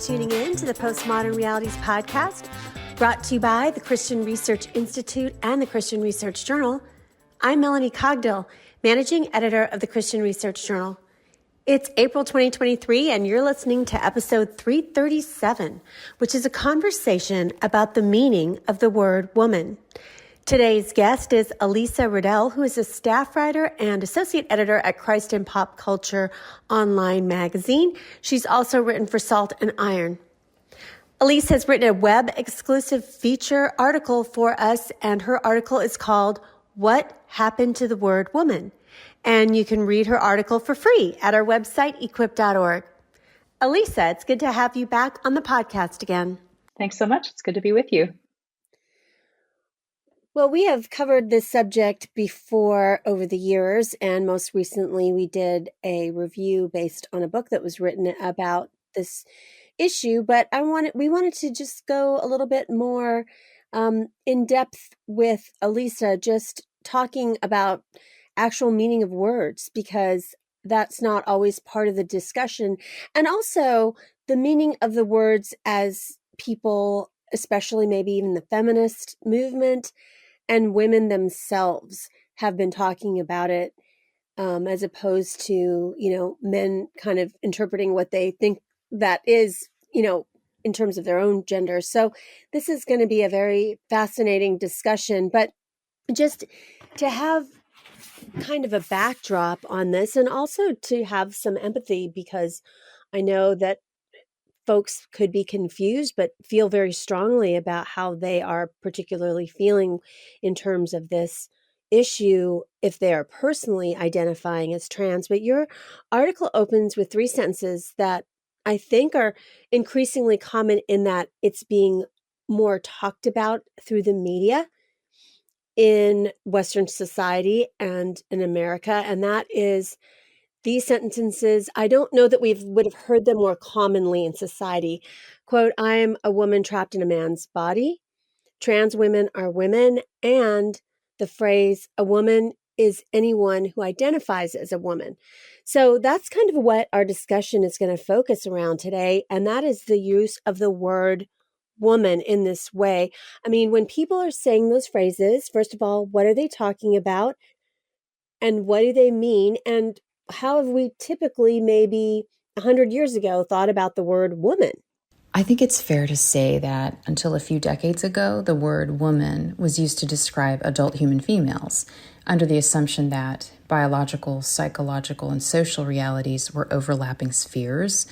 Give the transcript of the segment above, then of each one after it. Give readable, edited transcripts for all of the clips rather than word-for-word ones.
tuning in to the Postmodern Realities podcast, brought to you by the Christian Research Institute and the Christian Research Journal. I'm Melanie Cogdill, managing editor of the Christian Research Journal. It's April 2023, and you're listening to episode 337, which is a conversation about the meaning of the word woman. Today's guest is Elisa Riddell, who is a staff writer and associate editor at Christ in Pop Culture online magazine. She's also written for Salt and Iron. Elisa has written a web-exclusive feature article for us, and her article is called What Happened to the Word Woman? And you can read her article for free at our website, equip.org. Elisa, it's good to have you back on the podcast again. Thanks so much. It's good to be with you. Well, we have covered this subject before over the years, and most recently we did a review based on a book that was written about this issue, but we wanted to just go a little bit more in depth with Elisa, just talking about actual meaning of words, because that's not always part of the discussion, and also the meaning of the words as people, especially maybe even the feminist movement, and women themselves have been talking about it, as opposed to, men kind of interpreting what they think that is, in terms of their own gender. So this is going to be a very fascinating discussion, but just to have kind of a backdrop on this, and also to have some empathy, because I know that folks could be confused, but feel very strongly about how they are particularly feeling in terms of this issue if they are personally identifying as trans. But your article opens with 3 sentences that I think are increasingly common, in that it's being more talked about through the media in Western society and in America. And that is, these sentences, I don't know that we would have heard them more commonly in society. Quote, "I am a woman trapped in a man's body. Trans women are women." And the phrase, "a woman is anyone who identifies as a woman." So that's kind of what our discussion is going to focus around today. And that is the use of the word woman in this way. I mean, when people are saying those phrases, first of all, what are they talking about? And what do they mean? And how have we typically, maybe 100 years ago, thought about the word woman? I think it's fair to say that until a few decades ago, the word woman was used to describe adult human females, under the assumption that biological, psychological, and social realities were overlapping spheres,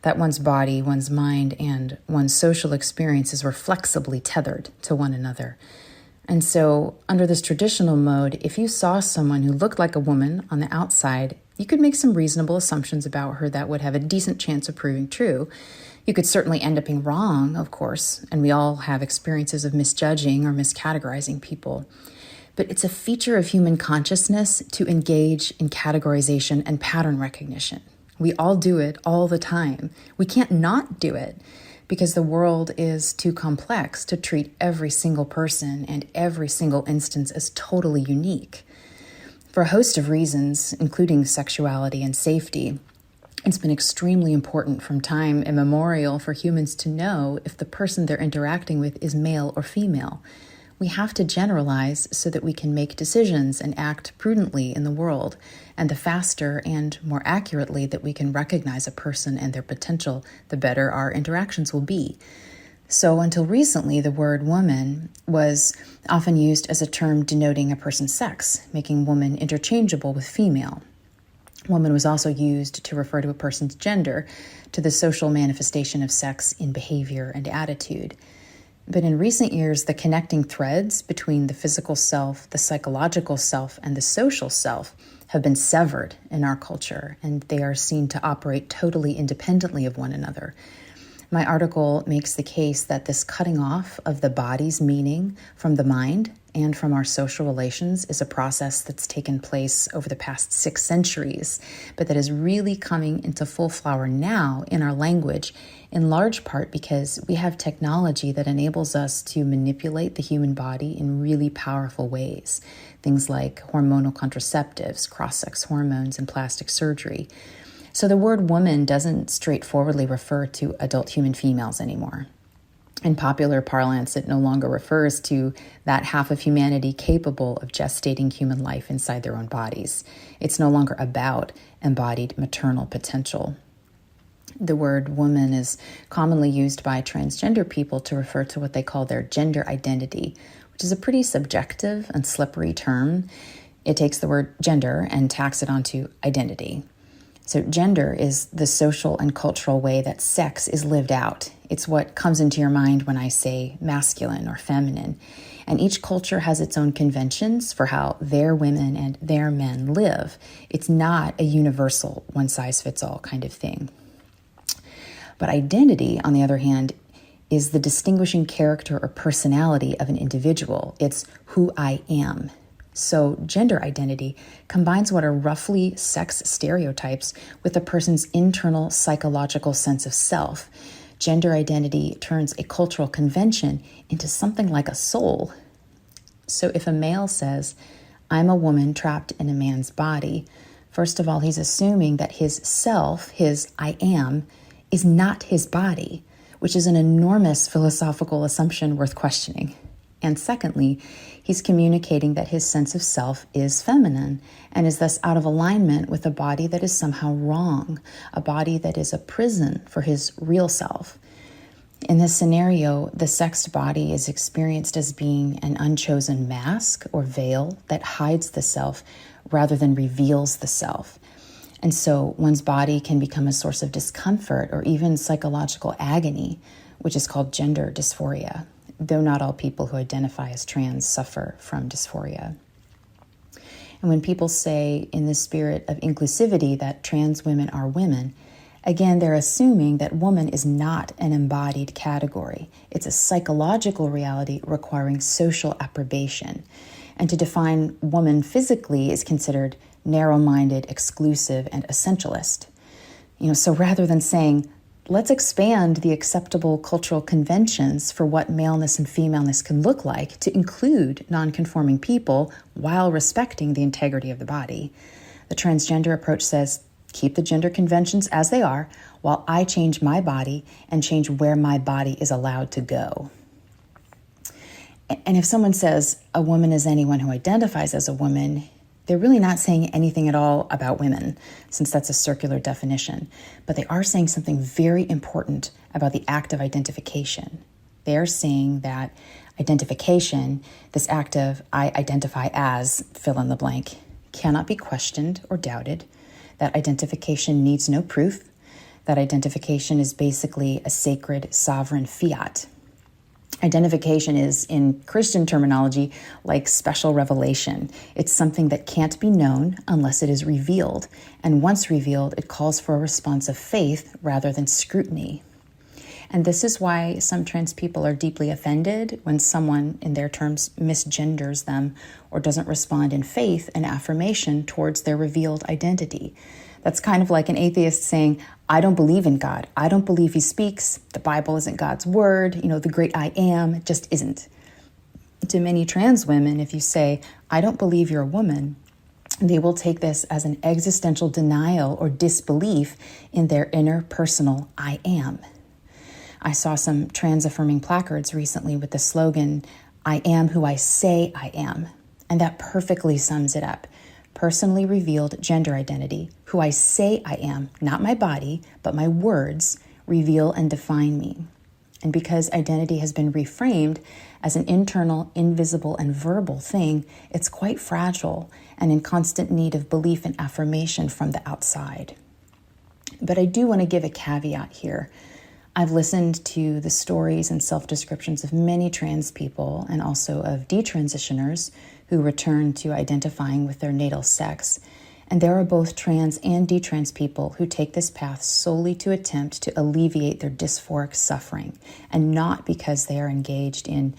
that one's body, one's mind, and one's social experiences were flexibly tethered to one another. And so, under this traditional mode, if you saw someone who looked like a woman on the outside, you could make some reasonable assumptions about her that would have a decent chance of proving true. You could certainly end up being wrong, of course, and we all have experiences of misjudging or miscategorizing people. But it's a feature of human consciousness to engage in categorization and pattern recognition. We all do it all the time. We can't not do it, because the world is too complex to treat every single person and every single instance as totally unique. For a host of reasons, including sexuality and safety, it's been extremely important from time immemorial for humans to know if the person they're interacting with is male or female. We have to generalize so that we can make decisions and act prudently in the world. And the faster and more accurately that we can recognize a person and their potential, the better our interactions will be. So until recently, the word woman was often used as a term denoting a person's sex, making woman interchangeable with female. Woman was also used to refer to a person's gender, to the social manifestation of sex in behavior and attitude. But in recent years, the connecting threads between the physical self, the psychological self, and the social self have been severed in our culture, and they are seen to operate totally independently of one another. My article makes the case that this cutting off of the body's meaning from the mind and from our social relations is a process that's taken place over the past 6 centuries, but that is really coming into full flower now in our language, in large part because we have technology that enables us to manipulate the human body in really powerful ways. Things like hormonal contraceptives, cross-sex hormones, and plastic surgery. So the word woman doesn't straightforwardly refer to adult human females anymore. In popular parlance, it no longer refers to that half of humanity capable of gestating human life inside their own bodies. It's no longer about embodied maternal potential. The word woman is commonly used by transgender people to refer to what they call their gender identity, which is a pretty subjective and slippery term. It takes the word gender and tacks it onto identity. So gender is the social and cultural way that sex is lived out. It's what comes into your mind when I say masculine or feminine. And each culture has its own conventions for how their women and their men live. It's not a universal one-size-fits-all kind of thing. But identity, on the other hand, is the distinguishing character or personality of an individual. It's who I am. So gender identity combines what are roughly sex stereotypes with a person's internal psychological sense of self. Gender identity turns a cultural convention into something like a soul. So if a male says, I'm a woman trapped in a man's body, first of all, he's assuming that his self, his I am, is not his body, which is an enormous philosophical assumption worth questioning. And secondly, he's communicating that his sense of self is feminine and is thus out of alignment with a body that is somehow wrong, a body that is a prison for his real self. In this scenario, the sexed body is experienced as being an unchosen mask or veil that hides the self rather than reveals the self. And so one's body can become a source of discomfort or even psychological agony, which is called gender dysphoria, though not all people who identify as trans suffer from dysphoria. And when people say in the spirit of inclusivity that trans women are women, again, they're assuming that woman is not an embodied category. It's a psychological reality requiring social approbation. And to define woman physically is considered narrow-minded, exclusive, and essentialist. So rather than saying, let's expand the acceptable cultural conventions for what maleness and femaleness can look like to include non-conforming people while respecting the integrity of the body, the transgender approach says, keep the gender conventions as they are while I change my body and change where my body is allowed to go. And if someone says a woman is anyone who identifies as a woman, they're really not saying anything at all about women, since that's a circular definition. But they are saying something very important about the act of identification. They're saying that identification, this act of I identify as fill in the blank, cannot be questioned or doubted. That identification needs no proof. That identification is basically a sacred, sovereign fiat. Identification is, in Christian terminology, like special revelation. It's something that can't be known unless it is revealed. And once revealed, it calls for a response of faith rather than scrutiny. And this is why some trans people are deeply offended when someone, in their terms, misgenders them or doesn't respond in faith and affirmation towards their revealed identity. That's kind of like an atheist saying, I don't believe in God. I don't believe he speaks. The Bible isn't God's word. The great I am just isn't. To many trans women, if you say, I don't believe you're a woman, they will take this as an existential denial or disbelief in their inner personal I am. I saw some trans-affirming placards recently with the slogan, I am who I say I am. And that perfectly sums it up. Personally revealed gender identity, who I say I am, not my body, but my words, reveal and define me. And because identity has been reframed as an internal, invisible, and verbal thing, it's quite fragile and in constant need of belief and affirmation from the outside. But I do want to give a caveat here. I've listened to the stories and self-descriptions of many trans people and also of detransitioners who return to identifying with their natal sex. And there are both trans and detrans people who take this path solely to attempt to alleviate their dysphoric suffering and not because they are engaged in,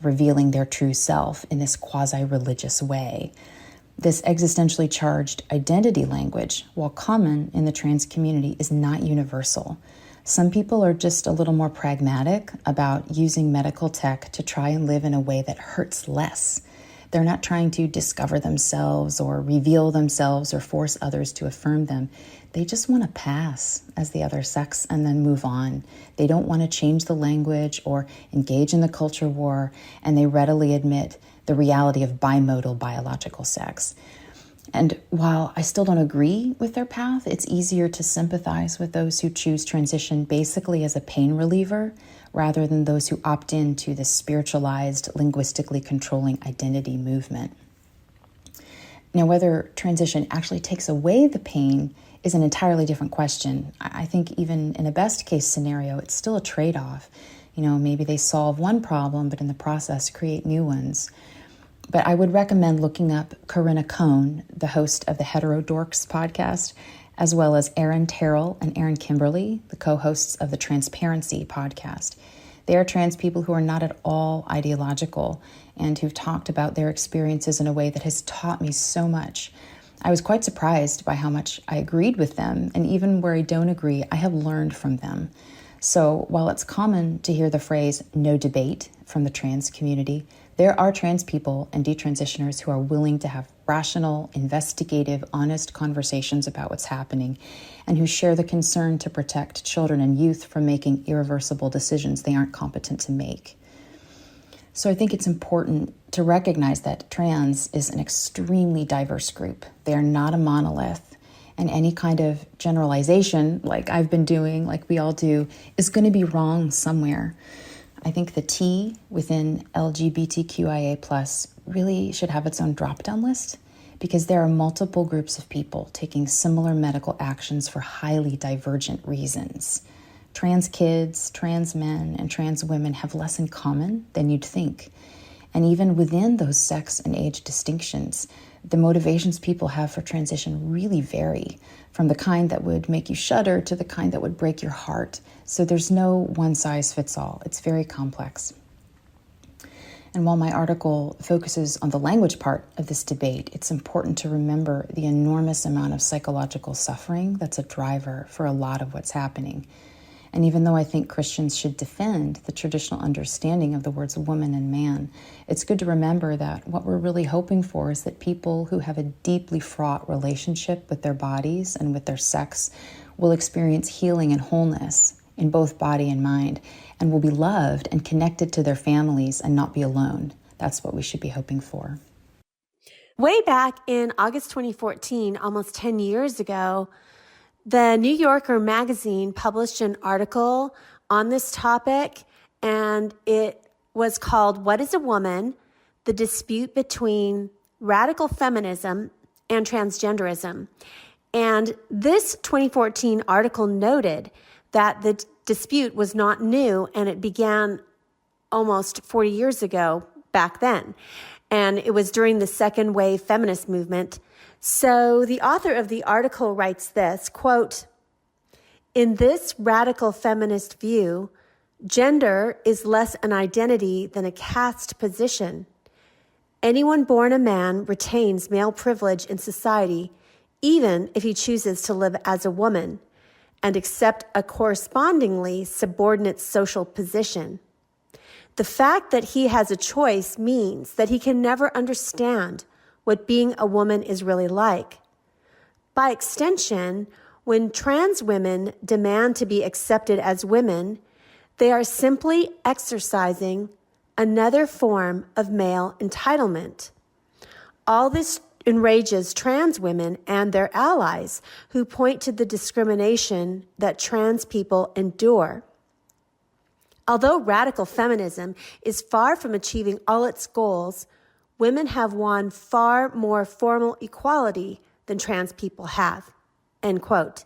revealing their true self in this quasi-religious way. This existentially charged identity language, while common in the trans community, is not universal. Some people are just a little more pragmatic about using medical tech to try and live in a way that hurts less. They're not trying to discover themselves or reveal themselves or force others to affirm them. They just want to pass as the other sex and then move on. They don't want to change the language or engage in the culture war, and they readily admit the reality of bimodal biological sex. And while I still don't agree with their path, it's easier to sympathize with those who choose transition basically as a pain reliever rather than those who opt into the spiritualized, linguistically controlling identity movement. Now, whether transition actually takes away the pain is an entirely different question. I think even in a best case scenario, it's still a trade-off. Maybe they solve one problem, but in the process create new ones. But I would recommend looking up Corinna Cohn, the host of the Heterodorks podcast, as well as Erin Terrell and Erin Kimberly, the co-hosts of the Transparency podcast. They are trans people who are not at all ideological and who've talked about their experiences in a way that has taught me so much. I was quite surprised by how much I agreed with them, and even where I don't agree, I have learned from them. So while it's common to hear the phrase "no debate" from the trans community, there are trans people and detransitioners who are willing to have rational, investigative, honest conversations about what's happening and who share the concern to protect children and youth from making irreversible decisions they aren't competent to make. So I think it's important to recognize that trans is an extremely diverse group. They are not a monolith, and any kind of generalization, like I've been doing, like we all do, is going to be wrong somewhere. I think the T within LGBTQIA+ really should have its own drop-down list because there are multiple groups of people taking similar medical actions for highly divergent reasons. Trans kids, trans men, and trans women have less in common than you'd think. And even within those sex and age distinctions, the motivations people have for transition really vary, from the kind that would make you shudder to the kind that would break your heart. So there's no one size fits all. It's very complex. And while my article focuses on the language part of this debate, it's important to remember the enormous amount of psychological suffering that's a driver for a lot of what's happening. And even though I think Christians should defend the traditional understanding of the words woman and man, it's good to remember that what we're really hoping for is that people who have a deeply fraught relationship with their bodies and with their sex will experience healing and wholeness in both body and mind, and will be loved and connected to their families and not be alone. That's what we should be hoping for. Way back in August 2014, almost 10 years ago, the New Yorker magazine published an article on this topic, and it was called "What is a Woman? The Dispute Between Radical Feminism and Transgenderism." And this 2014 article noted that the dispute was not new, and it began almost 40 years ago back then. And it was during the second wave feminist movement. So the author of the article writes this, quote, "In this radical feminist view, gender is less an identity than a caste position. Anyone born a man retains male privilege in society, even if he chooses to live as a woman, and accept a correspondingly subordinate social position. The fact that he has a choice means that he can never understand what being a woman is really like. By extension, when trans women demand to be accepted as women, they are simply exercising another form of male entitlement. All this enrages trans women and their allies who point to the discrimination that trans people endure. Although radical feminism is far from achieving all its goals, women have won far more formal equality than trans people have." End quote.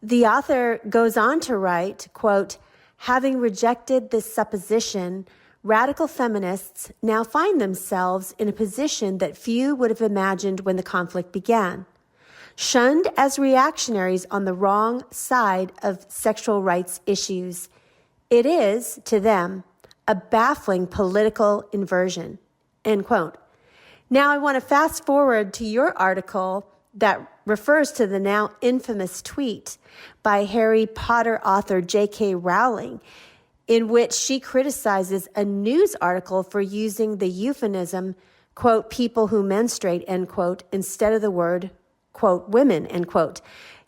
The author goes on to write, quote, "Having rejected this supposition, radical feminists now find themselves in a position that few would have imagined when the conflict began. Shunned as reactionaries on the wrong side of sexual rights issues, it is, to them, a baffling political inversion." End quote. Now I want to fast forward to your article that refers to the now infamous tweet by Harry Potter author J.K. Rowling, in which she criticizes a news article for using the euphemism quote, people who menstruate, end quote, instead of the word, quote, women, end quote.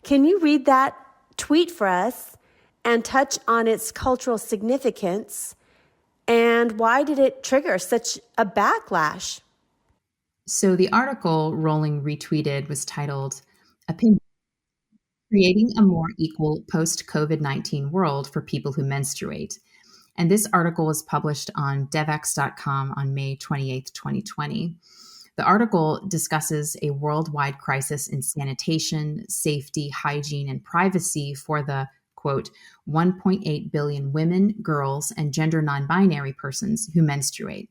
Can you read that tweet for us and touch on its cultural significance? And why did it trigger such a backlash? So the article Rowling retweeted was titled, Opinion: Creating a More Equal Post-COVID-19 World for People Who Menstruate. And this article was published on devex.com on May 28th, 2020. The article discusses a worldwide crisis in sanitation, safety, hygiene, and privacy for the, quote, 1.8 billion women, girls, and gender non-binary persons who menstruate.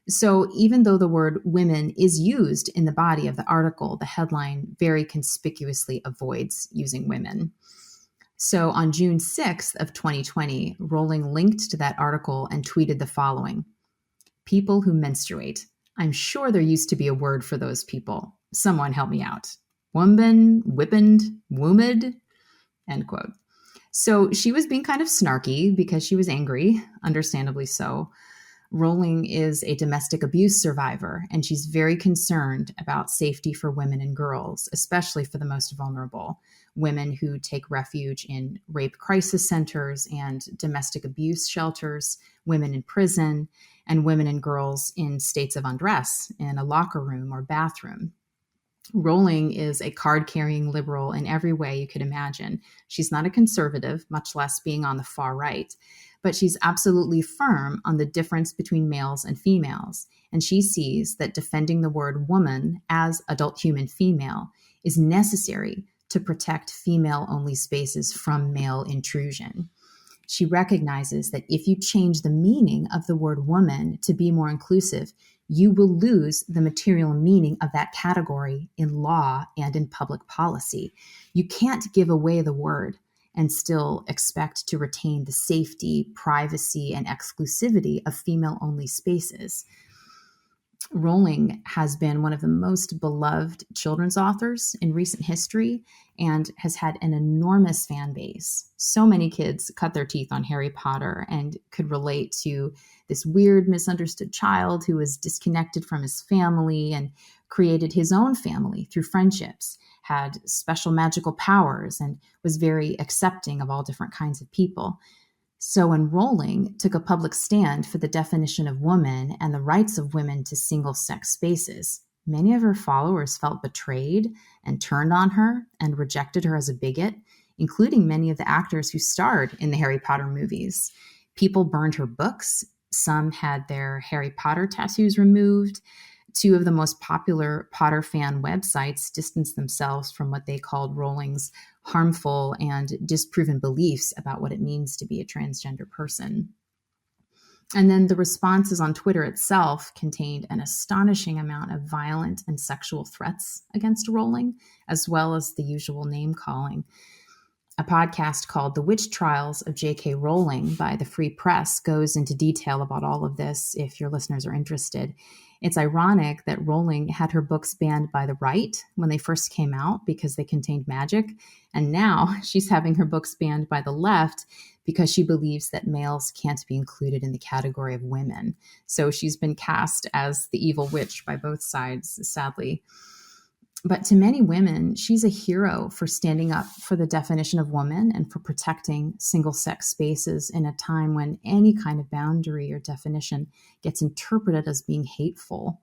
So even though the word women is used in the body of the article, the headline very conspicuously avoids using women. So on June 6th of 2020, Rowling linked to that article and tweeted the following: people who menstruate. I'm sure there used to be a word for those people. Someone help me out. Woman, whippend, womed, end quote. So she was being kind of snarky because she was angry, understandably so. Rowling is a domestic abuse survivor, and she's very concerned about safety for women and girls, especially for the most vulnerable, women who take refuge in rape crisis centers and domestic abuse shelters, women in prison, and women and girls in states of undress in a locker room or bathroom. Rowling is a card-carrying liberal in every way you could imagine. She's not a conservative, much less being on the far right, but she's absolutely firm on the difference between males and females. And she sees that defending the word woman as adult human female is necessary to protect female-only spaces from male intrusion. She recognizes that if you change the meaning of the word woman to be more inclusive, you will lose the material meaning of that category in law and in public policy. You can't give away the word and still expect to retain the safety, privacy, and exclusivity of female-only spaces. Rowling has been one of the most beloved children's authors in recent history and has had an enormous fan base. So many kids cut their teeth on Harry Potter and could relate to this weird, misunderstood child who was disconnected from his family and created his own family through friendships, had special magical powers, and was very accepting of all different kinds of people. So when Rowling took a public stand for the definition of woman and the rights of women to single-sex spaces, many of her followers felt betrayed and turned on her and rejected her as a bigot, including many of the actors who starred in the Harry Potter movies. People burned her books. Some had their Harry Potter tattoos removed. Two of the most popular Potter fan websites distanced themselves from what they called Rowling's harmful and disproven beliefs about what it means to be a transgender person. And then the responses on Twitter itself contained an astonishing amount of violent and sexual threats against Rowling, as well as the usual name calling. A podcast called The Witch Trials of J.K. Rowling by the Free Press goes into detail about all of this if your listeners are interested. It's ironic that Rowling had her books banned by the right when they first came out because they contained magic, and now she's having her books banned by the left because she believes that males can't be included in the category of women. So she's been cast as the evil witch by both sides, sadly. But to many women, she's a hero for standing up for the definition of woman and for protecting single-sex spaces in a time when any kind of boundary or definition gets interpreted as being hateful.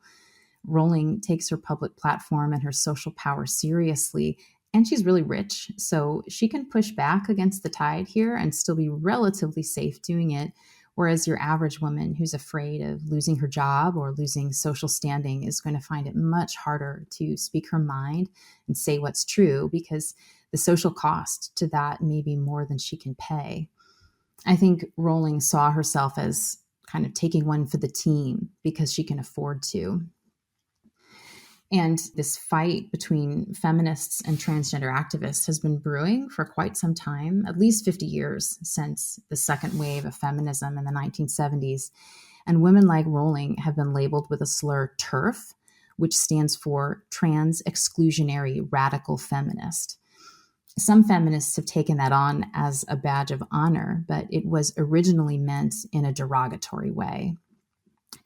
Rowling takes her public platform and her social power seriously, and she's really rich, so she can push back against the tide here and still be relatively safe doing it. Whereas your average woman who's afraid of losing her job or losing social standing is going to find it much harder to speak her mind and say what's true because the social cost to that may be more than she can pay. I think Rowling saw herself as kind of taking one for the team because she can afford to. And this fight between feminists and transgender activists has been brewing for quite some time, at least 50 years since the second wave of feminism in the 1970s. And women like Rowling have been labeled with a slur TERF, which stands for Trans Exclusionary Radical Feminist. Some feminists have taken that on as a badge of honor, but it was originally meant in a derogatory way.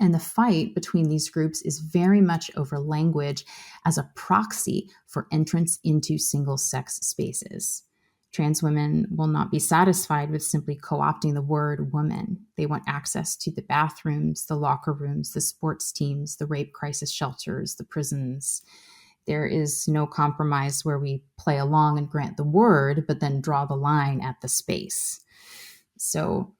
And the fight between these groups is very much over language as a proxy for entrance into single sex spaces. Trans women will not be satisfied with simply co opting the word woman. They want access to the bathrooms, the locker rooms, the sports teams, the rape crisis shelters, the prisons. There is no compromise where we play along and grant the word, but then draw the line at the space. So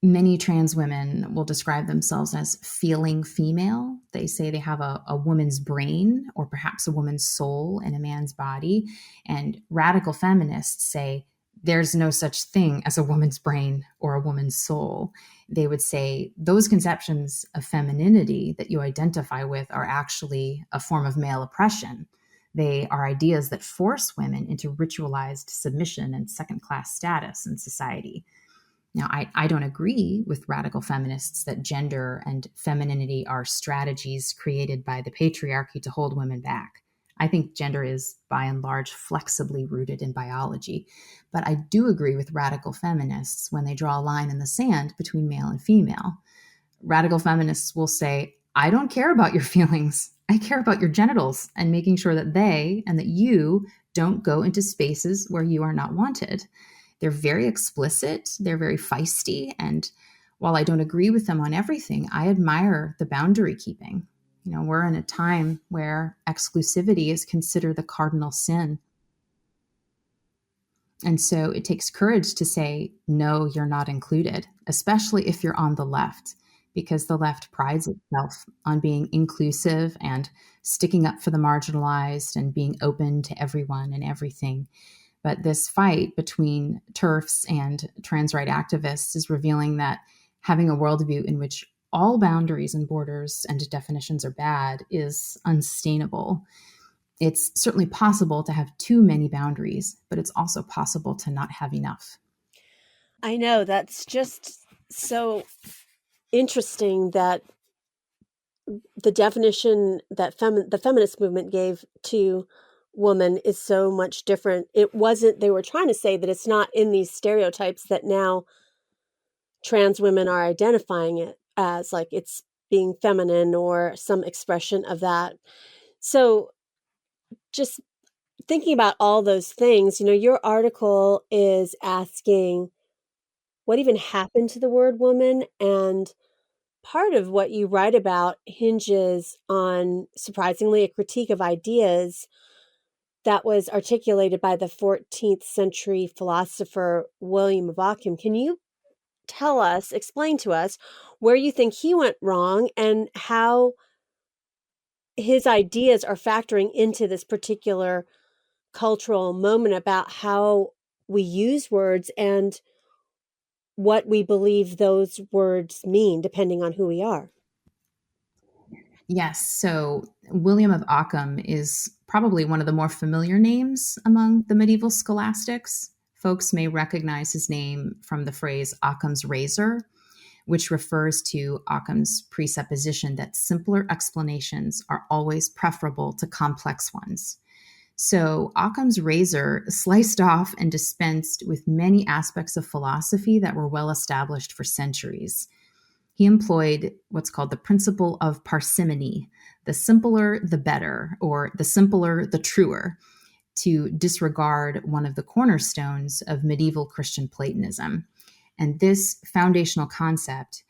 many trans women will describe themselves as feeling female. They say they have a woman's brain or perhaps a woman's soul in a man's body. And radical feminists say there's no such thing as a woman's brain or a woman's soul. They would say those conceptions of femininity that you identify with are actually a form of male oppression. They are ideas that force women into ritualized submission and second-class status in society. Now, I don't agree with radical feminists that gender and femininity are strategies created by the patriarchy to hold women back. I think gender is, by and large, flexibly rooted in biology. But I do agree with radical feminists when they draw a line in the sand between male and female. Radical feminists will say, I don't care about your feelings. I care about your genitals and making sure that they and that you don't go into spaces where you are not wanted. They're very explicit, they're very feisty, and while I don't agree with them on everything, I admire the boundary keeping. You know, we're in a time where exclusivity is considered the cardinal sin. And so it takes courage to say, no, you're not included, especially if you're on the left, because the left prides itself on being inclusive and sticking up for the marginalized and being open to everyone and everything. But this fight between TERFs and trans right activists is revealing that having a worldview in which all boundaries and borders and definitions are bad is unsustainable. It's certainly possible to have too many boundaries, but it's also possible to not have enough. I know, that's just so interesting that the definition that the feminist movement gave to woman is so much different. It wasn't, they were trying to say that it's not in these stereotypes that now trans women are identifying it as, like it's being feminine or some expression of that. So just thinking about all those things, your article is asking what even happened to the word woman, and part of what you write about hinges on, surprisingly, a critique of ideas that was articulated by the 14th century philosopher William of Ockham. Can you explain to us where you think he went wrong and how his ideas are factoring into this particular cultural moment about how we use words and what we believe those words mean, depending on who we are? Yes, so William of Ockham is probably one of the more familiar names among the medieval scholastics. Folks may recognize his name from the phrase Occam's razor, which refers to Occam's presupposition that simpler explanations are always preferable to complex ones. So Occam's razor sliced off and dispensed with many aspects of philosophy that were well established for centuries. He employed what's called the principle of parsimony, the simpler the better, or the simpler the truer, to disregard one of the cornerstones of medieval Christian Platonism. And this foundational concept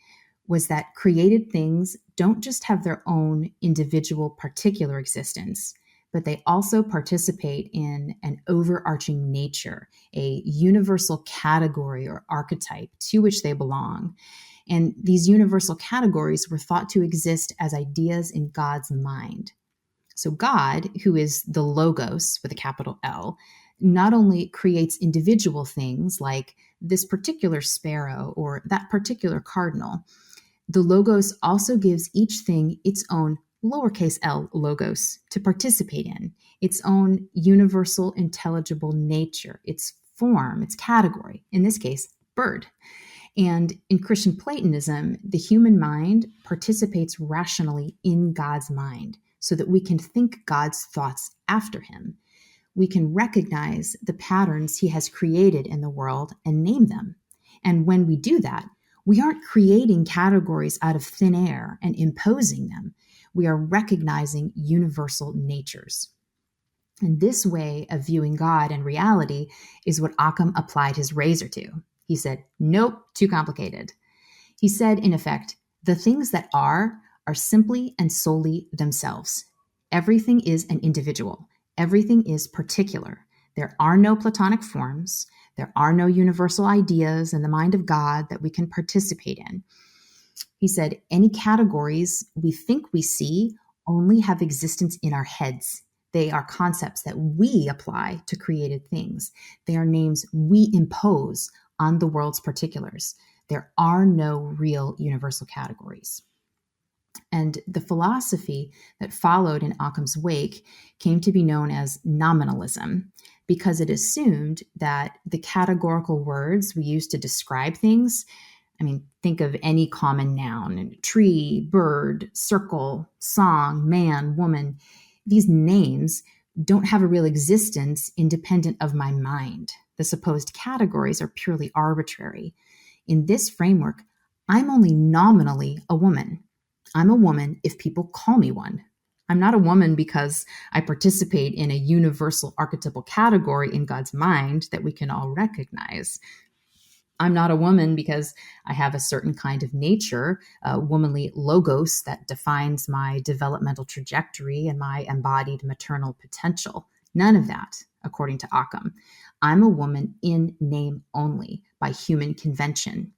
was that created things don't just have their own individual particular existence, but they also participate in an overarching nature, a universal category or archetype to which they belong. And these universal categories were thought to exist as ideas in God's mind. So God, who is the Logos with a capital L, not only creates individual things like this particular sparrow or that particular cardinal, the Logos also gives each thing its own lowercase l logos to participate in, its own universal intelligible nature, its form, its category, in this case, bird. And in Christian Platonism, the human mind participates rationally in God's mind so that we can think God's thoughts after him. We can recognize the patterns he has created in the world and name them. And when we do that, We aren't creating categories out of thin air and imposing them. We are recognizing universal natures. And this way of viewing God and reality is what Occam applied his razor to. He said, nope, too complicated. He said, in effect, the things that are simply and solely themselves. Everything is an individual. Everything is particular. There are no Platonic forms. There are no universal ideas in the mind of God that we can participate in. He said, any categories we think we see only have existence in our heads. They are concepts that we apply to created things. They are names we impose on the world's particulars. There are no real universal categories. And the philosophy that followed in Occam's wake came to be known as nominalism because it assumed that the categorical words we use to describe things, I mean, think of any common noun, tree, bird, circle, song, man, woman. These names don't have a real existence independent of my mind. The supposed categories are purely arbitrary. In this framework, I'm only nominally a woman. I'm a woman if people call me one. I'm not a woman because I participate in a universal archetypal category in God's mind that we can all recognize. I'm not a woman because I have a certain kind of nature, a womanly logos that defines my developmental trajectory and my embodied maternal potential. None of that, according to Occam. I'm a woman in name only, by human convention.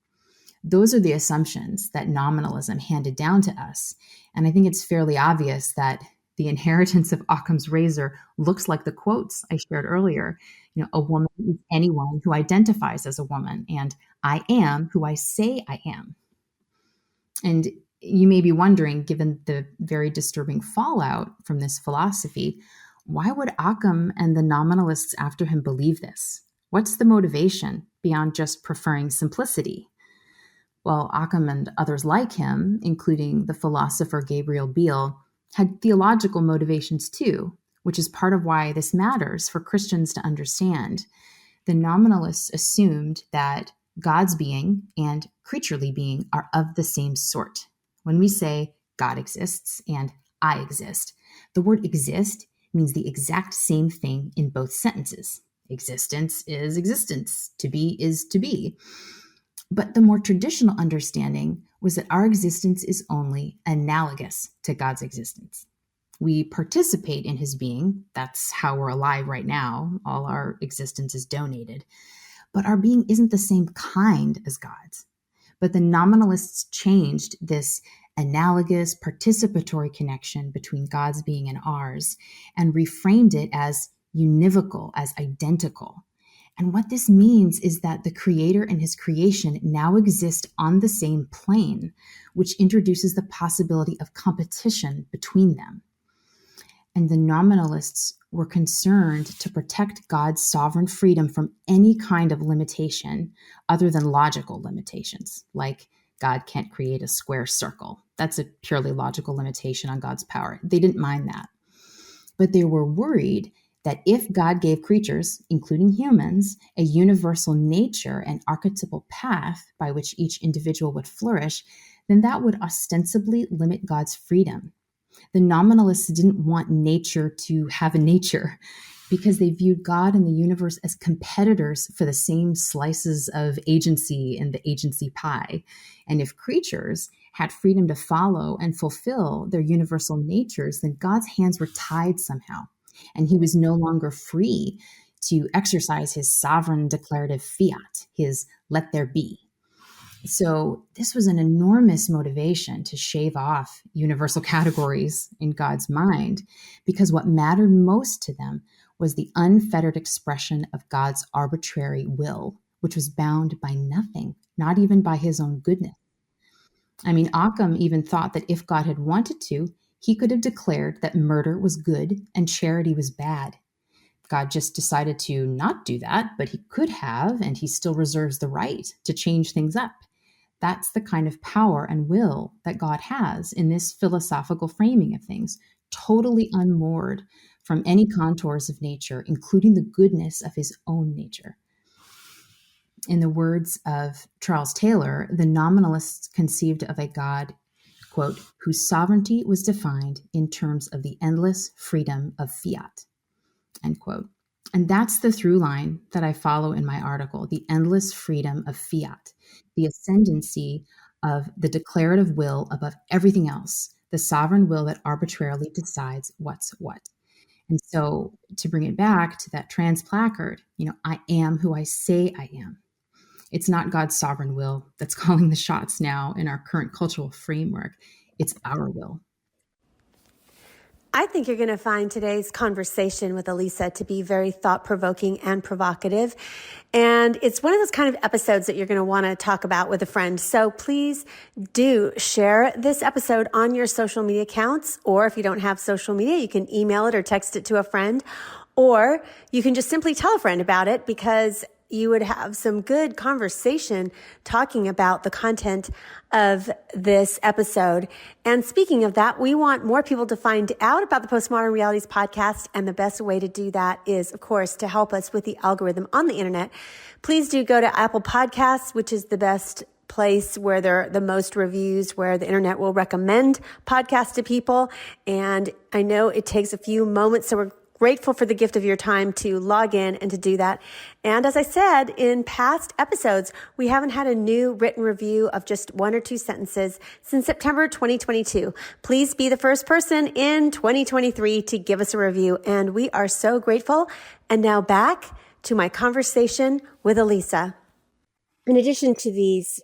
Those are the assumptions that nominalism handed down to us. And I think it's fairly obvious that the inheritance of Occam's razor looks like the quotes I shared earlier. You know, a woman is anyone who identifies as a woman, and I am who I say I am. And you may be wondering, given the very disturbing fallout from this philosophy, why would Occam and the nominalists after him believe this? What's the motivation beyond just preferring simplicity? Well, Occam and others like him, including the philosopher Gabriel Biel, had theological motivations too, which is part of why this matters for Christians to understand. The nominalists assumed that God's being and creaturely being are of the same sort. When we say God exists and I exist, the word exist means the exact same thing in both sentences. Existence is existence, to be is to be. But the more traditional understanding was that our existence is only analogous to God's existence. We participate in his being. That's how we're alive right now. All our existence is donated. But our being isn't the same kind as God's. But the nominalists changed this analogous participatory connection between God's being and ours and reframed it as univocal, as identical. And what this means is that the creator and his creation now exist on the same plane, which introduces the possibility of competition between them. And the nominalists were concerned to protect God's sovereign freedom from any kind of limitation other than logical limitations, like God can't create a square circle. That's a purely logical limitation on God's power. They didn't mind that. But they were worried that if God gave creatures, including humans, a universal nature and archetypal path by which each individual would flourish, then that would ostensibly limit God's freedom. The nominalists didn't want nature to have a nature because they viewed God and the universe as competitors for the same slices of agency in the agency pie. And if creatures had freedom to follow and fulfill their universal natures, then God's hands were tied somehow. And he was no longer free to exercise his sovereign declarative fiat, his let there be. So this was an enormous motivation to shave off universal categories in God's mind, because what mattered most to them was the unfettered expression of God's arbitrary will, which was bound by nothing, not even by his own goodness. I mean, Occam even thought that if God had wanted to, he could have declared that murder was good and charity was bad. God just decided to not do that, but he could have, and he still reserves the right to change things up. That's the kind of power and will that God has in this philosophical framing of things, totally unmoored from any contours of nature, including the goodness of his own nature. In the words of Charles Taylor, the nominalists conceived of a God, quote, whose sovereignty was defined in terms of the endless freedom of fiat, end quote. And that's the through line that I follow in my article, the endless freedom of fiat, the ascendancy of the declarative will above everything else, the sovereign will that arbitrarily decides what's what. And so to bring it back to that trans placard, I am who I say I am. It's not God's sovereign will that's calling the shots now in our current cultural framework. It's our will. I think you're going to find today's conversation with Elisa to be very thought-provoking and provocative. And it's one of those kind of episodes that you're going to want to talk about with a friend. So please do share this episode on your social media accounts. Or if you don't have social media, you can email it or text it to a friend. Or you can just simply tell a friend about it, because you would have some good conversation talking about the content of this episode. And speaking of that, we want more people to find out about the Postmodern Realities podcast. And the best way to do that is, of course, to help us with the algorithm on the internet. Please do go to Apple Podcasts, which is the best place where there are the most reviews, where the internet will recommend podcasts to people. And I know it takes a few moments, so we're grateful for the gift of your time to log in and to do that. And as I said, in past episodes, we haven't had a new written review of just one or two sentences since September 2022. Please be the first person in 2023 to give us a review. And we are so grateful. And now back to my conversation with Elisa. In addition to these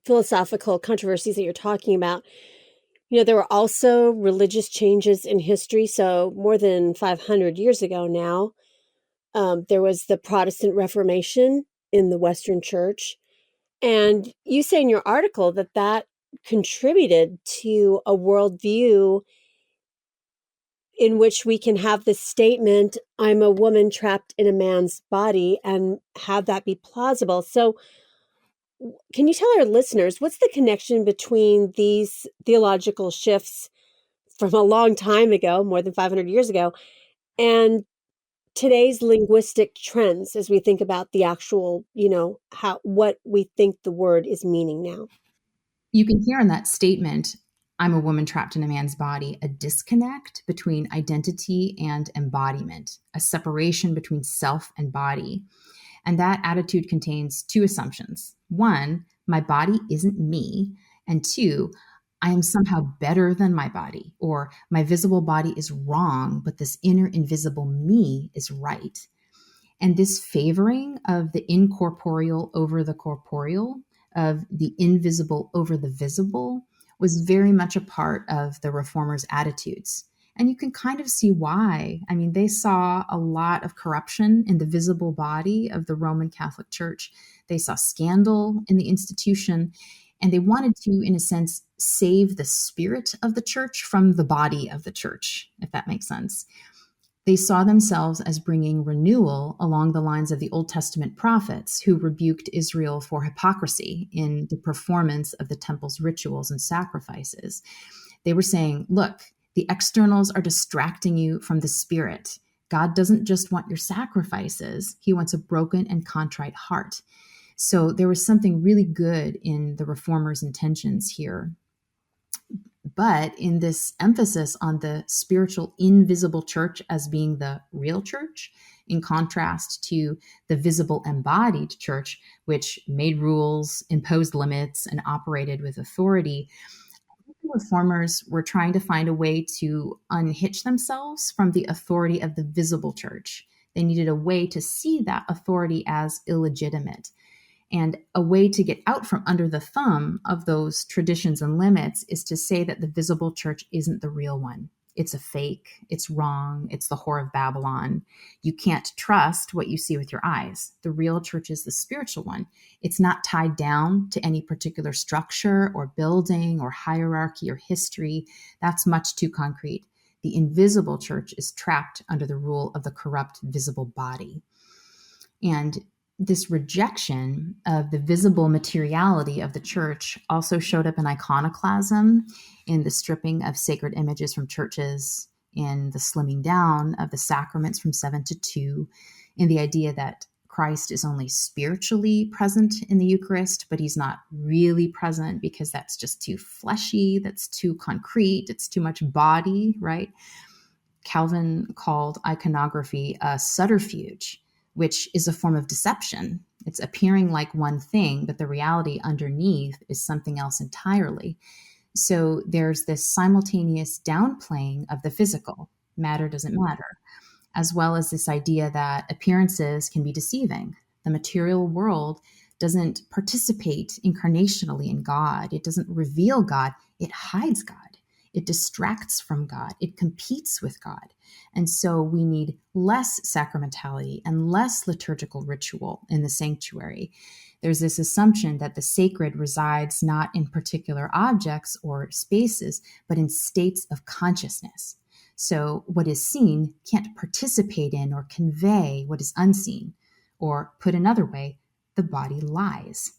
philosophical controversies that you're talking about, there were also religious changes in history. So more than 500 years ago now, there was the Protestant Reformation in the Western Church. And you say in your article that contributed to a worldview in which we can have this statement, I'm a woman trapped in a man's body, and have that be plausible. So can you tell our listeners, what's the connection between these theological shifts from a long time ago, more than 500 years ago, and today's linguistic trends as we think about the actual, what we think the word is meaning now? You can hear in that statement, I'm a woman trapped in a man's body, a disconnect between identity and embodiment, a separation between self and body. And that attitude contains two assumptions. One, my body isn't me. And two, I am somehow better than my body, or my visible body is wrong, but this inner invisible me is right. And this favoring of the incorporeal over the corporeal, of the invisible over the visible, was very much a part of the reformers' attitudes. And you can kind of see why. I mean, they saw a lot of corruption in the visible body of the Roman Catholic Church. They saw scandal in the institution, and they wanted to, in a sense, save the spirit of the church from the body of the church, if that makes sense. They saw themselves as bringing renewal along the lines of the Old Testament prophets who rebuked Israel for hypocrisy in the performance of the temple's rituals and sacrifices. They were saying, look, the externals are distracting you from the spirit. God doesn't just want your sacrifices. He wants a broken and contrite heart. So there was something really good in the reformers' intentions here. But in this emphasis on the spiritual invisible church as being the real church, in contrast to the visible embodied church, which made rules, imposed limits, and operated with authority, reformers were trying to find a way to unhitch themselves from the authority of the visible church. They needed a way to see that authority as illegitimate. And a way to get out from under the thumb of those traditions and limits is to say that the visible church isn't the real one. It's a fake, it's wrong, it's the whore of Babylon. You can't trust what you see with your eyes. The real church is the spiritual one. It's not tied down to any particular structure or building or hierarchy or history. That's much too concrete. The invisible church is trapped under the rule of the corrupt visible body. And this rejection of the visible materiality of the church also showed up in iconoclasm, in the stripping of sacred images from churches, in the slimming down of the sacraments from 7 to 2, in the idea that Christ is only spiritually present in the Eucharist, but he's not really present because that's just too fleshy, that's too concrete, it's too much body, right? Calvin called iconography a subterfuge, which is a form of deception. It's appearing like one thing, but the reality underneath is something else entirely. So there's this simultaneous downplaying of the physical, matter doesn't matter, as well as this idea that appearances can be deceiving. The material world doesn't participate incarnationally in God, it doesn't reveal God, it hides God. It distracts from God. It competes with God. And so we need less sacramentality and less liturgical ritual in the sanctuary. There's this assumption that the sacred resides not in particular objects or spaces, but in states of consciousness. So what is seen can't participate in or convey what is unseen. Or put another way, the body lies.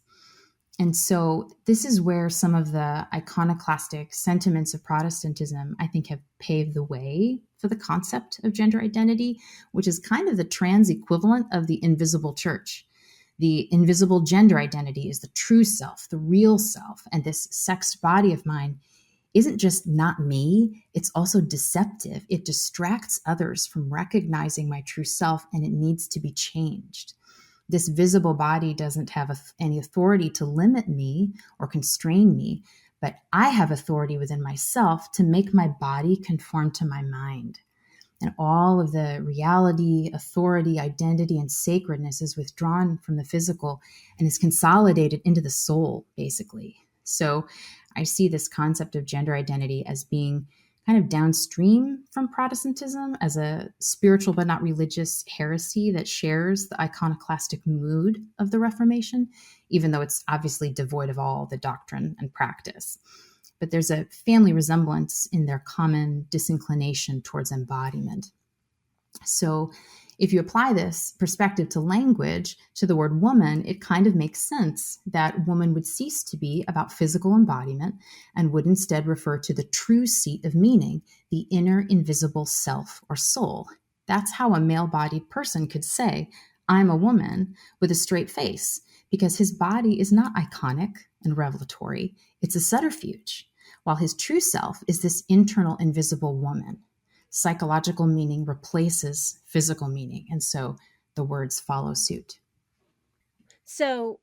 And so this is where some of the iconoclastic sentiments of Protestantism, I think, have paved the way for the concept of gender identity, which is kind of the trans equivalent of the invisible church. The invisible gender identity is the true self, the real self. And this sexed body of mine isn't just not me, it's also deceptive. It distracts others from recognizing my true self, and it needs to be changed. This visible body doesn't have any authority to limit me or constrain me, but I have authority within myself to make my body conform to my mind. And all of the reality, authority, identity, and sacredness is withdrawn from the physical and is consolidated into the soul, basically. So I see this concept of gender identity as being kind of downstream from Protestantism as a spiritual but not religious heresy that shares the iconoclastic mood of the Reformation, even though it's obviously devoid of all the doctrine and practice. But there's a family resemblance in their common disinclination towards embodiment. So if you apply this perspective to language, to the word woman, it kind of makes sense that woman would cease to be about physical embodiment and would instead refer to the true seat of meaning, the inner invisible self or soul. That's how a male-bodied person could say, I'm a woman, with a straight face, because his body is not iconic and revelatory. It's a subterfuge, while his true self is this internal invisible woman. Psychological meaning replaces physical meaning, and so the words follow suit. So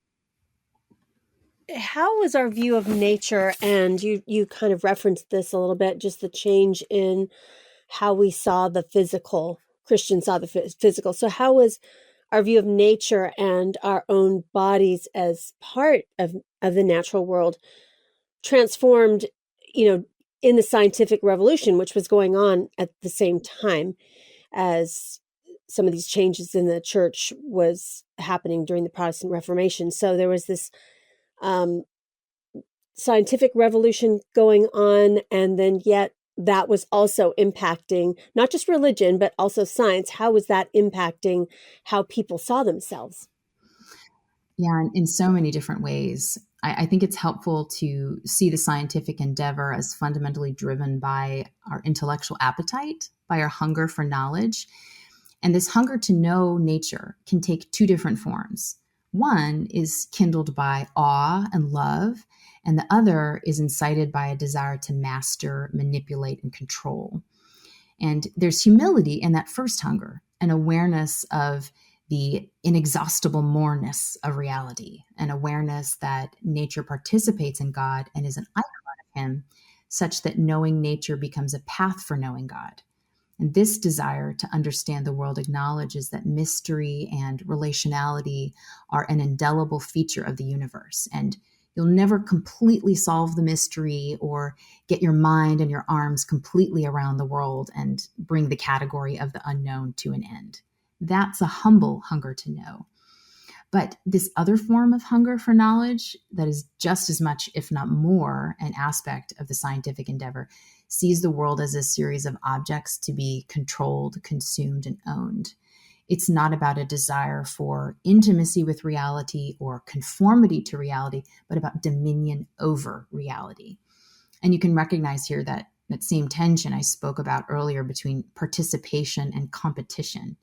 how was our view of nature, and you kind of referenced this a little bit, just the change in how we saw the physical, Christians saw the physical. So how was our view of nature and our own bodies as part of the natural world transformed, in the scientific revolution, which was going on at the same time as some of these changes in the church was happening during the Protestant Reformation. So there was this scientific revolution going on, and then yet that was also impacting not just religion, but also science. How was that impacting how people saw themselves? Yeah, in so many different ways. I think it's helpful to see the scientific endeavor as fundamentally driven by our intellectual appetite, by our hunger for knowledge. And this hunger to know nature can take two different forms. One is kindled by awe and love, and the other is incited by a desire to master, manipulate, and control. And there's humility in that first hunger, an awareness of the inexhaustible moreness of reality, an awareness that nature participates in God and is an icon of Him, such that knowing nature becomes a path for knowing God. And this desire to understand the world acknowledges that mystery and relationality are an indelible feature of the universe. And you'll never completely solve the mystery or get your mind and your arms completely around the world and bring the category of the unknown to an end. That's a humble hunger to know. But this other form of hunger for knowledge that is just as much, if not more, an aspect of the scientific endeavor sees the world as a series of objects to be controlled, consumed, and owned. It's not about a desire for intimacy with reality or conformity to reality, but about dominion over reality. And you can recognize here that same tension I spoke about earlier between participation and competition.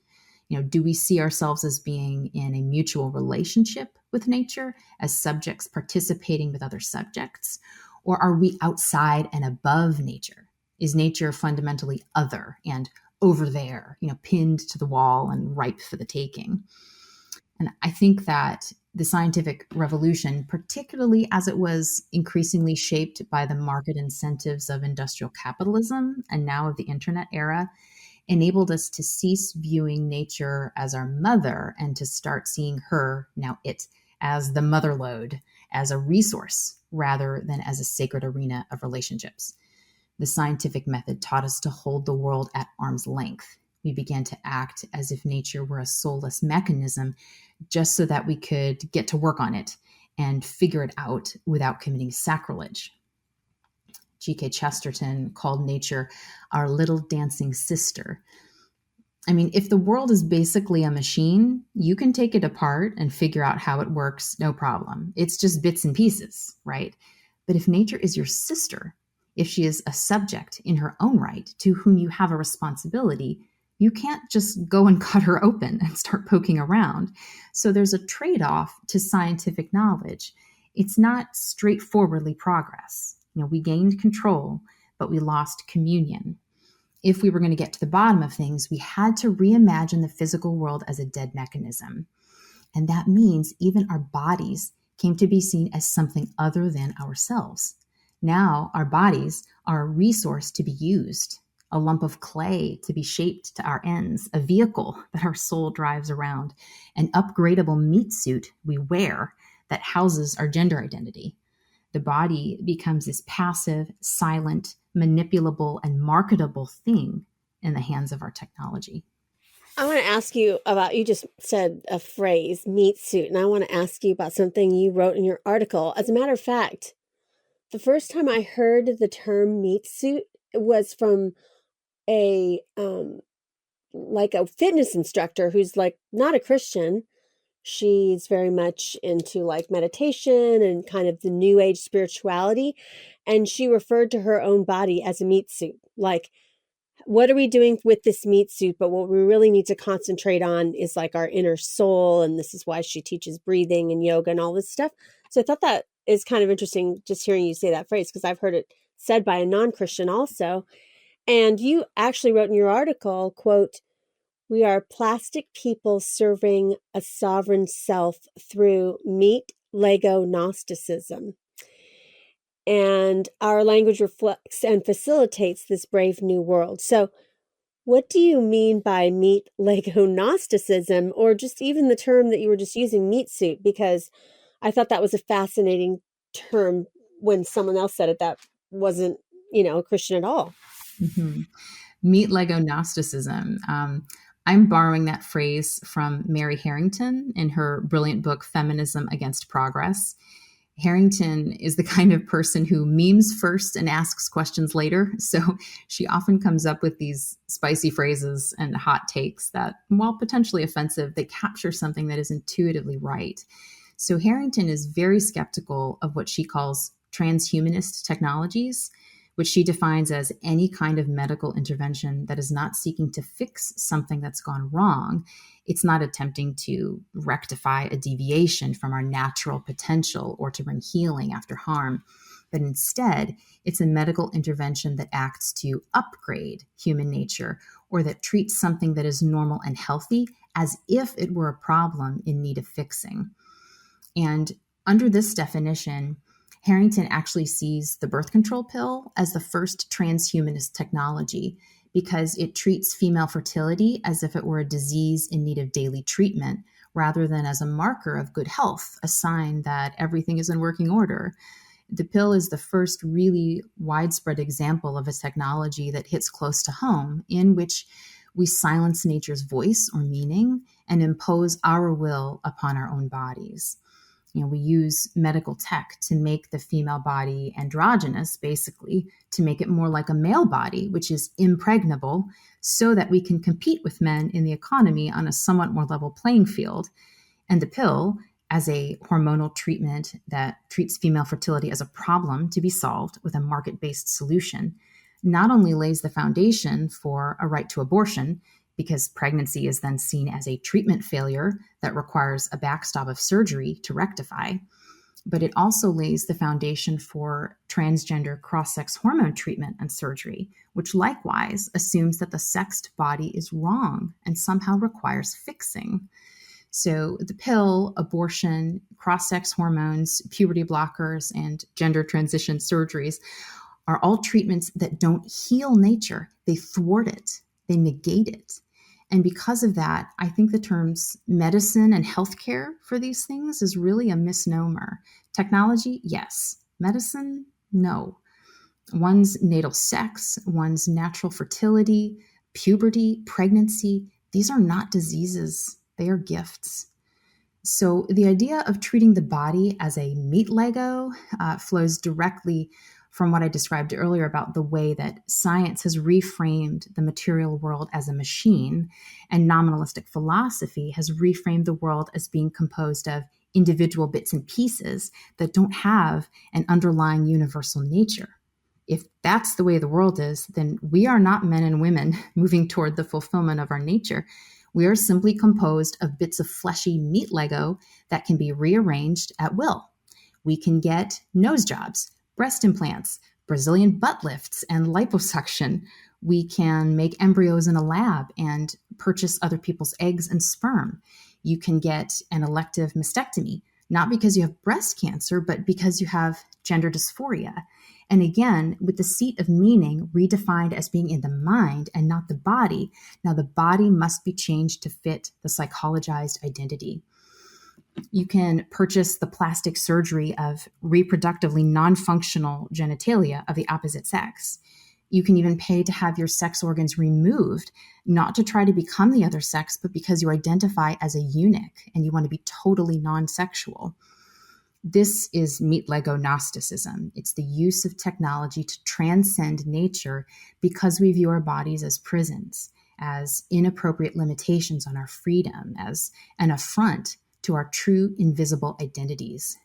Do we see ourselves as being in a mutual relationship with nature, as subjects participating with other subjects? Or are we outside and above nature? Is nature fundamentally other and over there, pinned to the wall and ripe for the taking? And I think that the scientific revolution, particularly as it was increasingly shaped by the market incentives of industrial capitalism and now of the internet era, enabled us to cease viewing nature as our mother and to start seeing her, now it, as the mother lode, as a resource rather than as a sacred arena of relationships. The scientific method taught us to hold the world at arm's length. We began to act as if nature were a soulless mechanism just so that we could get to work on it and figure it out without committing sacrilege. G.K. Chesterton called nature our little dancing sister. I mean, if the world is basically a machine, you can take it apart and figure out how it works, no problem. It's just bits and pieces, right? But if nature is your sister, if she is a subject in her own right to whom you have a responsibility, you can't just go and cut her open and start poking around. So there's a trade-off to scientific knowledge. It's not straightforwardly progress. We gained control, but we lost communion. If we were going to get to the bottom of things, we had to reimagine the physical world as a dead mechanism. And that means even our bodies came to be seen as something other than ourselves. Now our bodies are a resource to be used, a lump of clay to be shaped to our ends, a vehicle that our soul drives around, an upgradable meat suit we wear that houses our gender identity. The body becomes this passive, silent, manipulable, and marketable thing in the hands of our technology. I want to ask you about, you just said a phrase, meat suit, and I want to ask you about something you wrote in your article. As a matter of fact, the first time I heard the term meat suit was from a fitness instructor who's not a Christian. She's very much into meditation and kind of the new age spirituality. And she referred to her own body as a meat suit. What are we doing with this meat suit? But what we really need to concentrate on is our inner soul. And this is why she teaches breathing and yoga and all this stuff. So I thought that is kind of interesting just hearing you say that phrase, because I've heard it said by a non-Christian also. And you actually wrote in your article, quote, "We are plastic people serving a sovereign self through meat Lego Gnosticism. And our language reflects and facilitates this brave new world." So what do you mean by meat Lego Gnosticism, or just even the term that you were just using, meat suit? Because I thought that was a fascinating term when someone else said it that wasn't, a Christian at all. Mm-hmm. Meat Lego Gnosticism. I'm borrowing that phrase from Mary Harrington in her brilliant book, Feminism Against Progress. Harrington is the kind of person who memes first and asks questions later. So she often comes up with these spicy phrases and hot takes that, while potentially offensive, they capture something that is intuitively right. So Harrington is very skeptical of what she calls transhumanist technologies, which she defines as any kind of medical intervention that is not seeking to fix something that's gone wrong. It's not attempting to rectify a deviation from our natural potential or to bring healing after harm, but instead, it's a medical intervention that acts to upgrade human nature, or that treats something that is normal and healthy as if it were a problem in need of fixing. And under this definition, Harrington actually sees the birth control pill as the first transhumanist technology because it treats female fertility as if it were a disease in need of daily treatment, rather than as a marker of good health, a sign that everything is in working order. The pill is the first really widespread example of a technology that hits close to home, in which we silence nature's voice or meaning and impose our will upon our own bodies. We use medical tech to make the female body androgynous, basically, to make it more like a male body, which is impregnable, so that we can compete with men in the economy on a somewhat more level playing field. And the pill, as a hormonal treatment that treats female fertility as a problem to be solved with a market-based solution, not only lays the foundation for a right to abortion, because pregnancy is then seen as a treatment failure that requires a backstop of surgery to rectify. But it also lays the foundation for transgender cross-sex hormone treatment and surgery, which likewise assumes that the sexed body is wrong and somehow requires fixing. So the pill, abortion, cross-sex hormones, puberty blockers, and gender transition surgeries are all treatments that don't heal nature. They thwart it. They negate it. And because of that, I think the terms medicine and healthcare for these things is really a misnomer. Technology, yes. Medicine, no. One's natal sex, one's natural fertility, puberty, pregnancy, these are not diseases. They are gifts. So the idea of treating the body as a meat Lego flows directly from what I described earlier about the way that science has reframed the material world as a machine, and nominalistic philosophy has reframed the world as being composed of individual bits and pieces that don't have an underlying universal nature. If that's the way the world is, then we are not men and women moving toward the fulfillment of our nature. We are simply composed of bits of fleshy meat Lego that can be rearranged at will. We can get nose jobs, breast implants, Brazilian butt lifts, and liposuction. We can make embryos in a lab and purchase other people's eggs and sperm. You can get an elective mastectomy, not because you have breast cancer, but because you have gender dysphoria. And again, with the seat of meaning redefined as being in the mind and not the body, now the body must be changed to fit the psychologized identity. You can purchase the plastic surgery of reproductively non-functional genitalia of the opposite sex. You can even pay to have your sex organs removed, not to try to become the other sex, but because you identify as a eunuch and you want to be totally non-sexual. This is meat Lego Gnosticism. It's the use of technology to transcend nature because we view our bodies as prisons, as inappropriate limitations on our freedom, as an affront to our true invisible identities.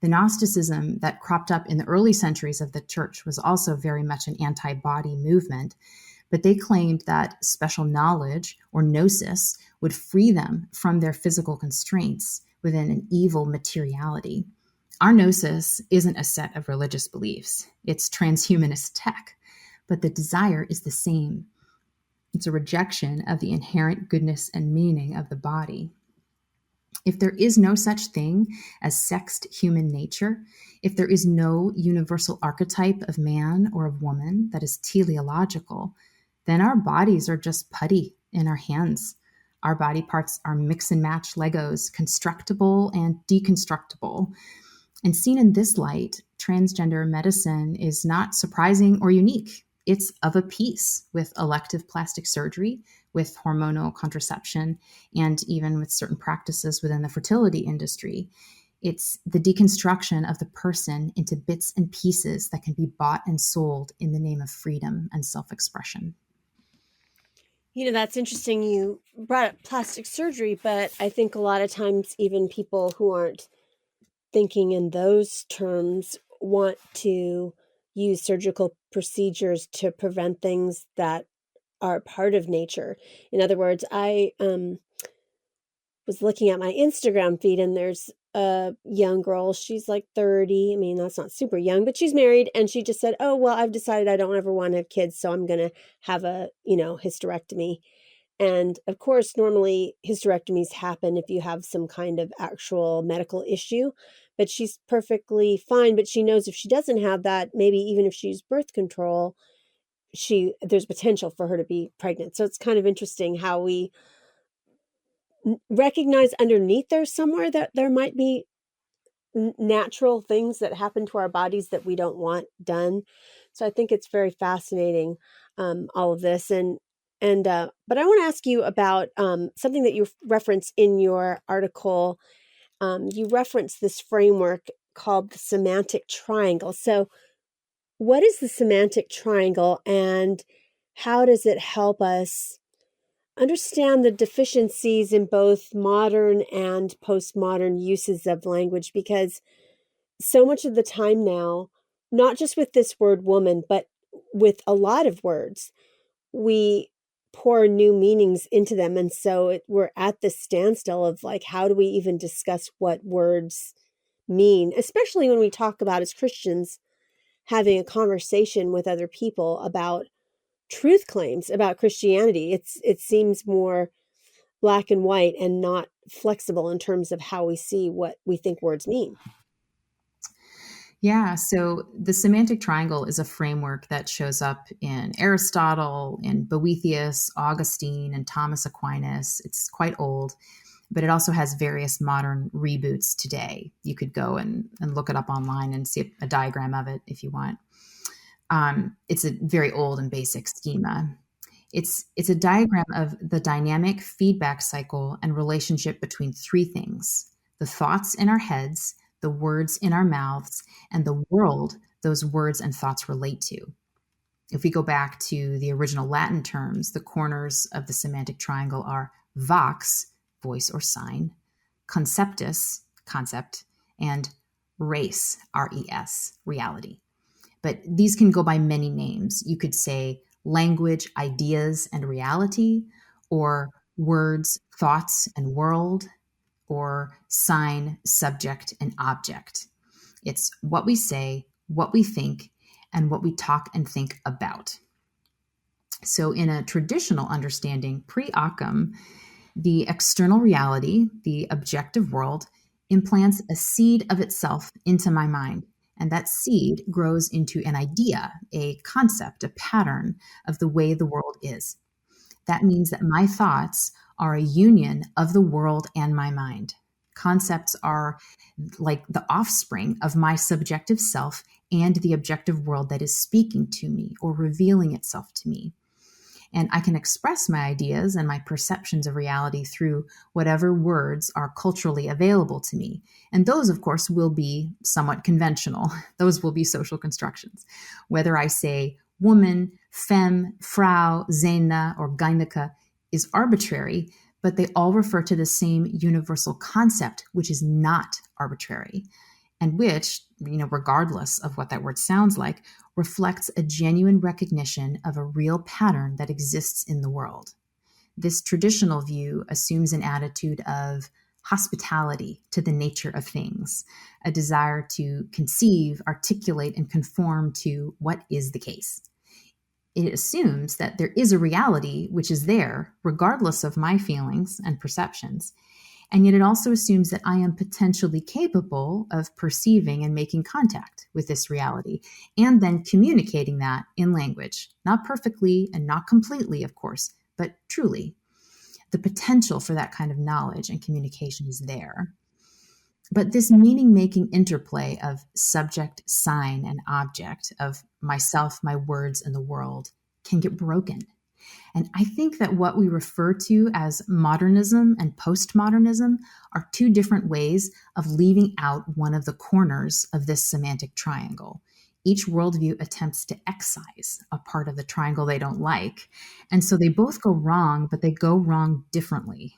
The Gnosticism that cropped up in the early centuries of the church was also very much an anti-body movement, but they claimed that special knowledge, or gnosis, would free them from their physical constraints within an evil materiality. Our gnosis isn't a set of religious beliefs. It's transhumanist tech, but the desire is the same. It's a rejection of the inherent goodness and meaning of the body. If there is no such thing as sexed human nature, if there is no universal archetype of man or of woman that is teleological, then our bodies are just putty in our hands. Our body parts are mix and match Legos, constructible and deconstructible. And seen in this light, transgender medicine is not surprising or unique. It's of a piece with elective plastic surgery, with hormonal contraception, and even with certain practices within the fertility industry. It's the deconstruction of the person into bits and pieces that can be bought and sold in the name of freedom and self-expression. You know, that's interesting. You brought up plastic surgery, but I think a lot of times even people who aren't thinking in those terms want to use surgical procedures to prevent things that are part of nature. In other words, I was looking at my Instagram feed and there's a young girl. She's like 30. I mean, that's not super young, but she's married. And she just said, oh, well, I've decided I don't ever want to have kids. So I'm going to have a, hysterectomy. And of course, normally hysterectomies happen if you have some kind of actual medical issue, but she's perfectly fine. But she knows if she doesn't have that, maybe even if she used birth control, there's potential for her to be pregnant. So it's kind of interesting how we recognize underneath there somewhere that there might be natural things that happen to our bodies that we don't want done. So I think it's very fascinating, all of this. But I want to ask you about something that you reference in your article. You reference this framework called the semantic triangle. So what is the semantic triangle and how does it help us understand the deficiencies in both modern and postmodern uses of language? Because so much of the time now, not just with this word woman, but with a lot of words, we pour new meanings into them. And so we're at this standstill of like, how do we even discuss what words mean, especially when we talk about, as Christians, having a conversation with other people about truth claims about Christianity. It seems more black and white and not flexible in terms of how we see what we think words mean. Yeah, so the semantic triangle is a framework that shows up in Aristotle, in Boethius, Augustine, and Thomas Aquinas. It's quite old, but it also has various modern reboots today. You could go and look it up online and see a diagram of it if you want. It's a very old and basic schema. It's a diagram of the dynamic feedback cycle and relationship between three things: the thoughts in our heads, the words in our mouths, and the world those words and thoughts relate to. If we go back to the original Latin terms, the corners of the semantic triangle are vox, voice or sign, conceptus, concept, and res, R-E-S, reality. But these can go by many names. You could say language, ideas, and reality, or words, thoughts, and world, or sign, subject, and object. It's what we say, what we think, and what we talk and think about. So in a traditional understanding, pre-Occam, the external reality, the objective world, implants a seed of itself into my mind. And that seed grows into an idea, a concept, a pattern of the way the world is. That means that my thoughts are a union of the world and my mind. Concepts are like the offspring of my subjective self and the objective world that is speaking to me or revealing itself to me. And I can express my ideas and my perceptions of reality through whatever words are culturally available to me. And those, of course, will be somewhat conventional. Those will be social constructions. Whether I say woman, femme, Frau, Zena, or Gyneka is arbitrary, but they all refer to the same universal concept, which is not arbitrary, and which, regardless of what that word sounds like, reflects a genuine recognition of a real pattern that exists in the world. This traditional view assumes an attitude of hospitality to the nature of things, a desire to conceive, articulate, and conform to what is the case. It assumes that there is a reality which is there, regardless of my feelings and perceptions. And yet it also assumes that I am potentially capable of perceiving and making contact with this reality, and then communicating that in language, not perfectly and not completely, of course, but truly. The potential for that kind of knowledge and communication is there. But this meaning-making interplay of subject, sign, and object, of myself, my words, and the world, can get broken. And I think that what we refer to as modernism and postmodernism are two different ways of leaving out one of the corners of this semantic triangle. Each worldview attempts to excise a part of the triangle they don't like. And so they both go wrong, but they go wrong differently.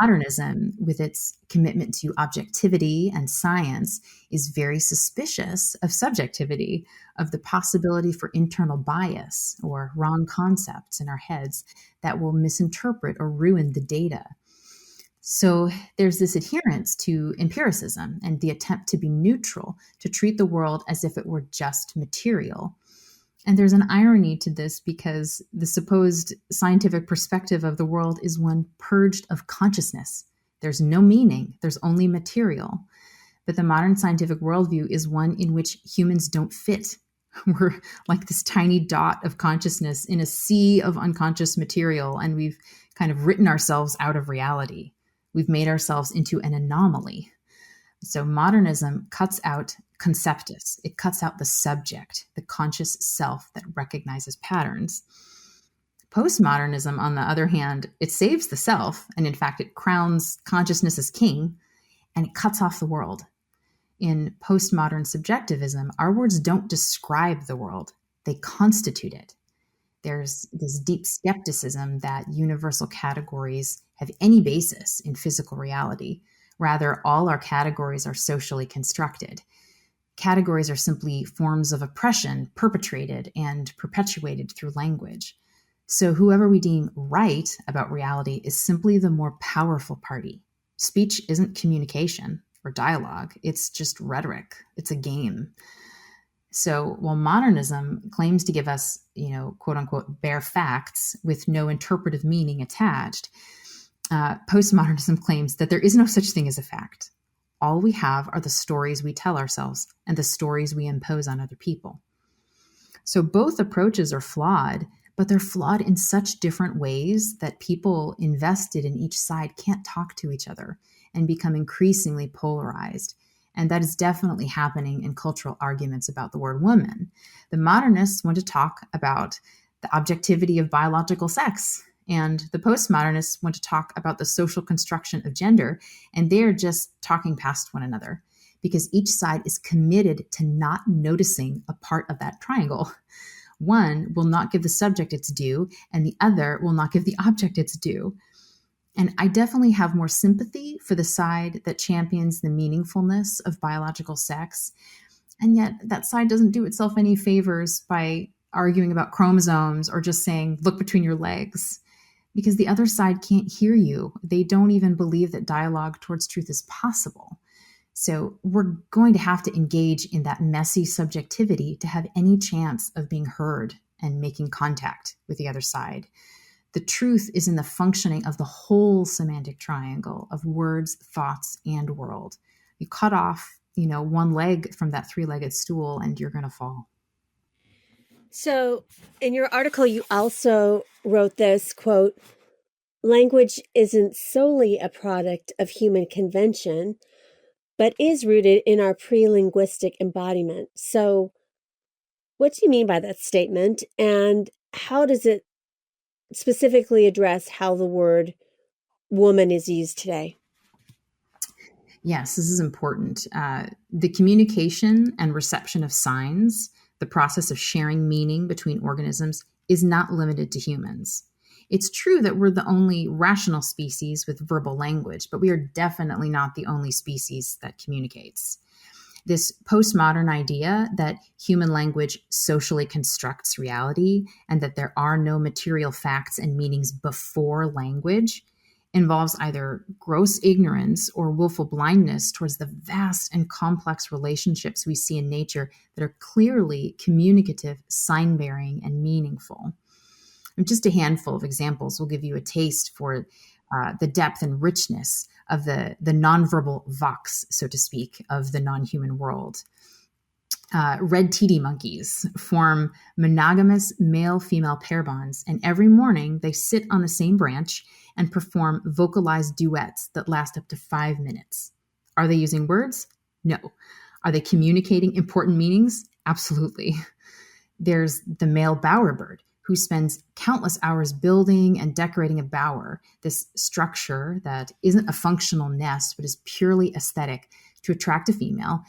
Modernism, with its commitment to objectivity and science, is very suspicious of subjectivity, of the possibility for internal bias or wrong concepts in our heads that will misinterpret or ruin the data. So there's this adherence to empiricism and the attempt to be neutral, to treat the world as if it were just material. And there's an irony to this because the supposed scientific perspective of the world is one purged of consciousness. There's no meaning, there's only material. But the modern scientific worldview is one in which humans don't fit. We're like this tiny dot of consciousness in a sea of unconscious material, and we've kind of written ourselves out of reality. We've made ourselves into an anomaly. So modernism cuts out conceptus. It cuts out the subject, the conscious self that recognizes patterns. Postmodernism, on the other hand, it saves the self, and in fact, it crowns consciousness as king, and it cuts off the world. In postmodern subjectivism, our words don't describe the world, they constitute it. There's this deep skepticism that universal categories have any basis in physical reality. Rather, all our categories are socially constructed. Categories are simply forms of oppression perpetrated and perpetuated through language. So whoever we deem right about reality is simply the more powerful party. Speech isn't communication or dialogue. It's just rhetoric. It's a game. So while modernism claims to give us, quote unquote, bare facts with no interpretive meaning attached, postmodernism claims that there is no such thing as a fact. All we have are the stories we tell ourselves and the stories we impose on other people. So both approaches are flawed, but they're flawed in such different ways that people invested in each side can't talk to each other and become increasingly polarized. And that is definitely happening in cultural arguments about the word woman. The modernists want to talk about the objectivity of biological sex, and the postmodernists want to talk about the social construction of gender, and they're just talking past one another because each side is committed to not noticing a part of that triangle. One will not give the subject its due, and the other will not give the object its due. And I definitely have more sympathy for the side that champions the meaningfulness of biological sex. And yet that side doesn't do itself any favors by arguing about chromosomes or just saying, look between your legs, because the other side can't hear you. They don't even believe that dialogue towards truth is possible. So we're going to have to engage in that messy subjectivity to have any chance of being heard and making contact with the other side. The truth is in the functioning of the whole semantic triangle of words, thoughts, and world. You cut off, one leg from that three-legged stool and you're going to fall. So in your article, you also wrote this, quote, language isn't solely a product of human convention, but is rooted in our pre-linguistic embodiment. So what do you mean by that statement? And how does it specifically address how the word woman is used today? Yes, this is important. The communication and reception of signs, the process of sharing meaning between organisms, is not limited to humans. It's true that we're the only rational species with verbal language, but we are definitely not the only species that communicates. This postmodern idea that human language socially constructs reality and that there are no material facts and meanings before language involves either gross ignorance or willful blindness towards the vast and complex relationships we see in nature that are clearly communicative, sign-bearing, and meaningful. And just a handful of examples will give you a taste for the depth and richness of the nonverbal vox, so to speak, of the non-human world. Red titi monkeys form monogamous male-female pair bonds, and every morning they sit on the same branch and perform vocalized duets that last up to 5 minutes. Are they using words? No. Are they communicating important meanings? Absolutely. There's the male bowerbird, who spends countless hours building and decorating a bower, this structure that isn't a functional nest, but is purely aesthetic to attract a female,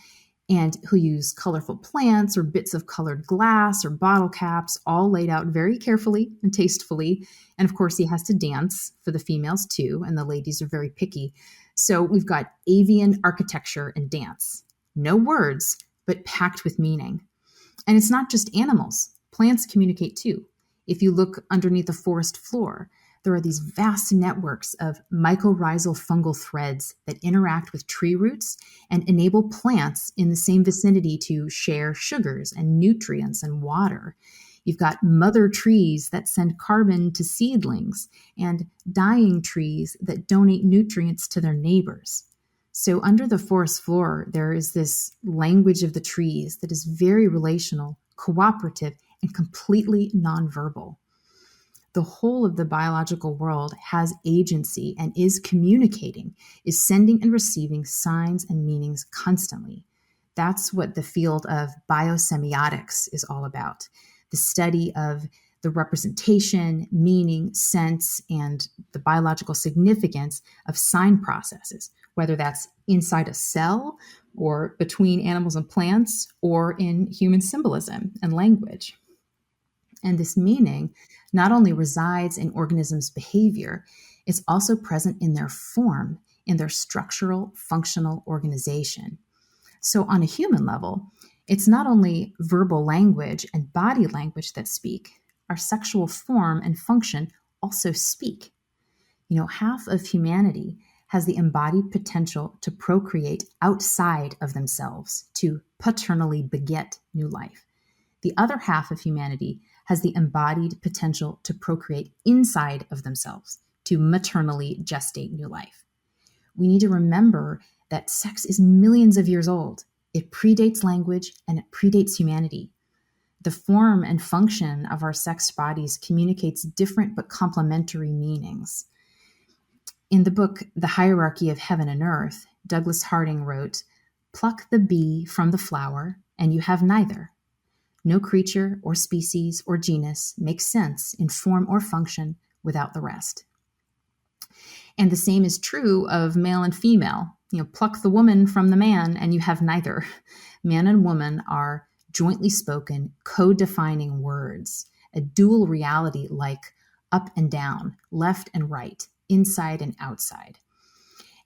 and he'll use colorful plants or bits of colored glass or bottle caps, all laid out very carefully and tastefully. And of course, he has to dance for the females too, and the ladies are very picky. So we've got avian architecture and dance. No words, but packed with meaning. And it's not just animals. Plants communicate too. If you look underneath the forest floor, there are these vast networks of mycorrhizal fungal threads that interact with tree roots and enable plants in the same vicinity to share sugars and nutrients and water. You've got mother trees that send carbon to seedlings and dying trees that donate nutrients to their neighbors. So under the forest floor, there is this language of the trees that is very relational, cooperative, and completely nonverbal. The whole of the biological world has agency and is communicating, is sending and receiving signs and meanings constantly. That's what the field of biosemiotics is all about. The study of the representation, meaning, sense, and the biological significance of sign processes, whether that's inside a cell or between animals and plants or in human symbolism and language. And this meaning not only resides in organisms' behavior, it's also present in their form, in their structural, functional organization. So on a human level, it's not only verbal language and body language that speak, our sexual form and function also speak. Half of humanity has the embodied potential to procreate outside of themselves, to paternally beget new life. The other half of humanity has the embodied potential to procreate inside of themselves, to maternally gestate new life. We need to remember that sex is millions of years old. It predates language and it predates humanity. The form and function of our sex bodies communicates different but complementary meanings. In the book, The Hierarchy of Heaven and Earth, Douglas Harding wrote, "Pluck the bee from the flower, and you have neither. No creature or species or genus makes sense in form or function without the rest." And the same is true of male and female. Pluck the woman from the man, and you have neither. Man and woman are jointly spoken, co-defining words, a dual reality like up and down, left and right, inside and outside.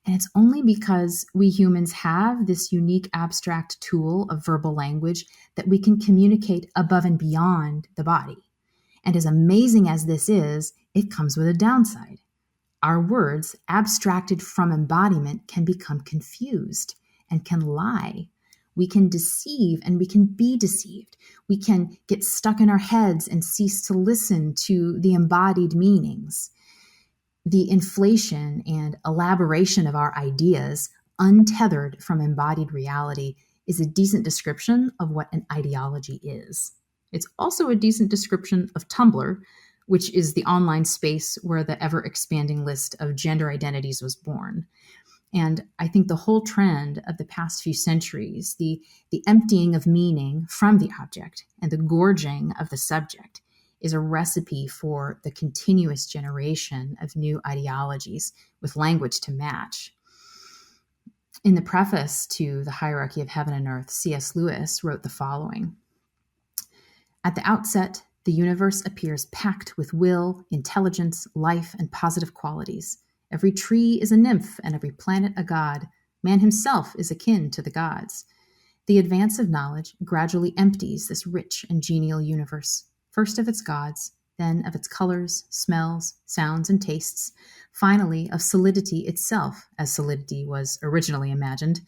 And it's only because we humans have this unique abstract tool of verbal language that we can communicate above and beyond the body. And as amazing as this is, it comes with a downside. Our words, abstracted from embodiment, can become confused and can lie. We can deceive and we can be deceived. We can get stuck in our heads and cease to listen to the embodied meanings. The inflation and elaboration of our ideas, untethered from embodied reality, is a decent description of what an ideology is. It's also a decent description of Tumblr, which is the online space where the ever-expanding list of gender identities was born. And I think the whole trend of the past few centuries, the emptying of meaning from the object and the gorging of the subject, is a recipe for the continuous generation of new ideologies with language to match. In the preface to The Hierarchy of Heaven and Earth, C.S. Lewis wrote the following: "At the outset, the universe appears packed with will, intelligence, life, and positive qualities. Every tree is a nymph and every planet a god. Man himself is akin to the gods. The advance of knowledge gradually empties this rich and genial universe, first of its gods, then of its colors, smells, sounds, and tastes, finally of solidity itself, as solidity was originally imagined.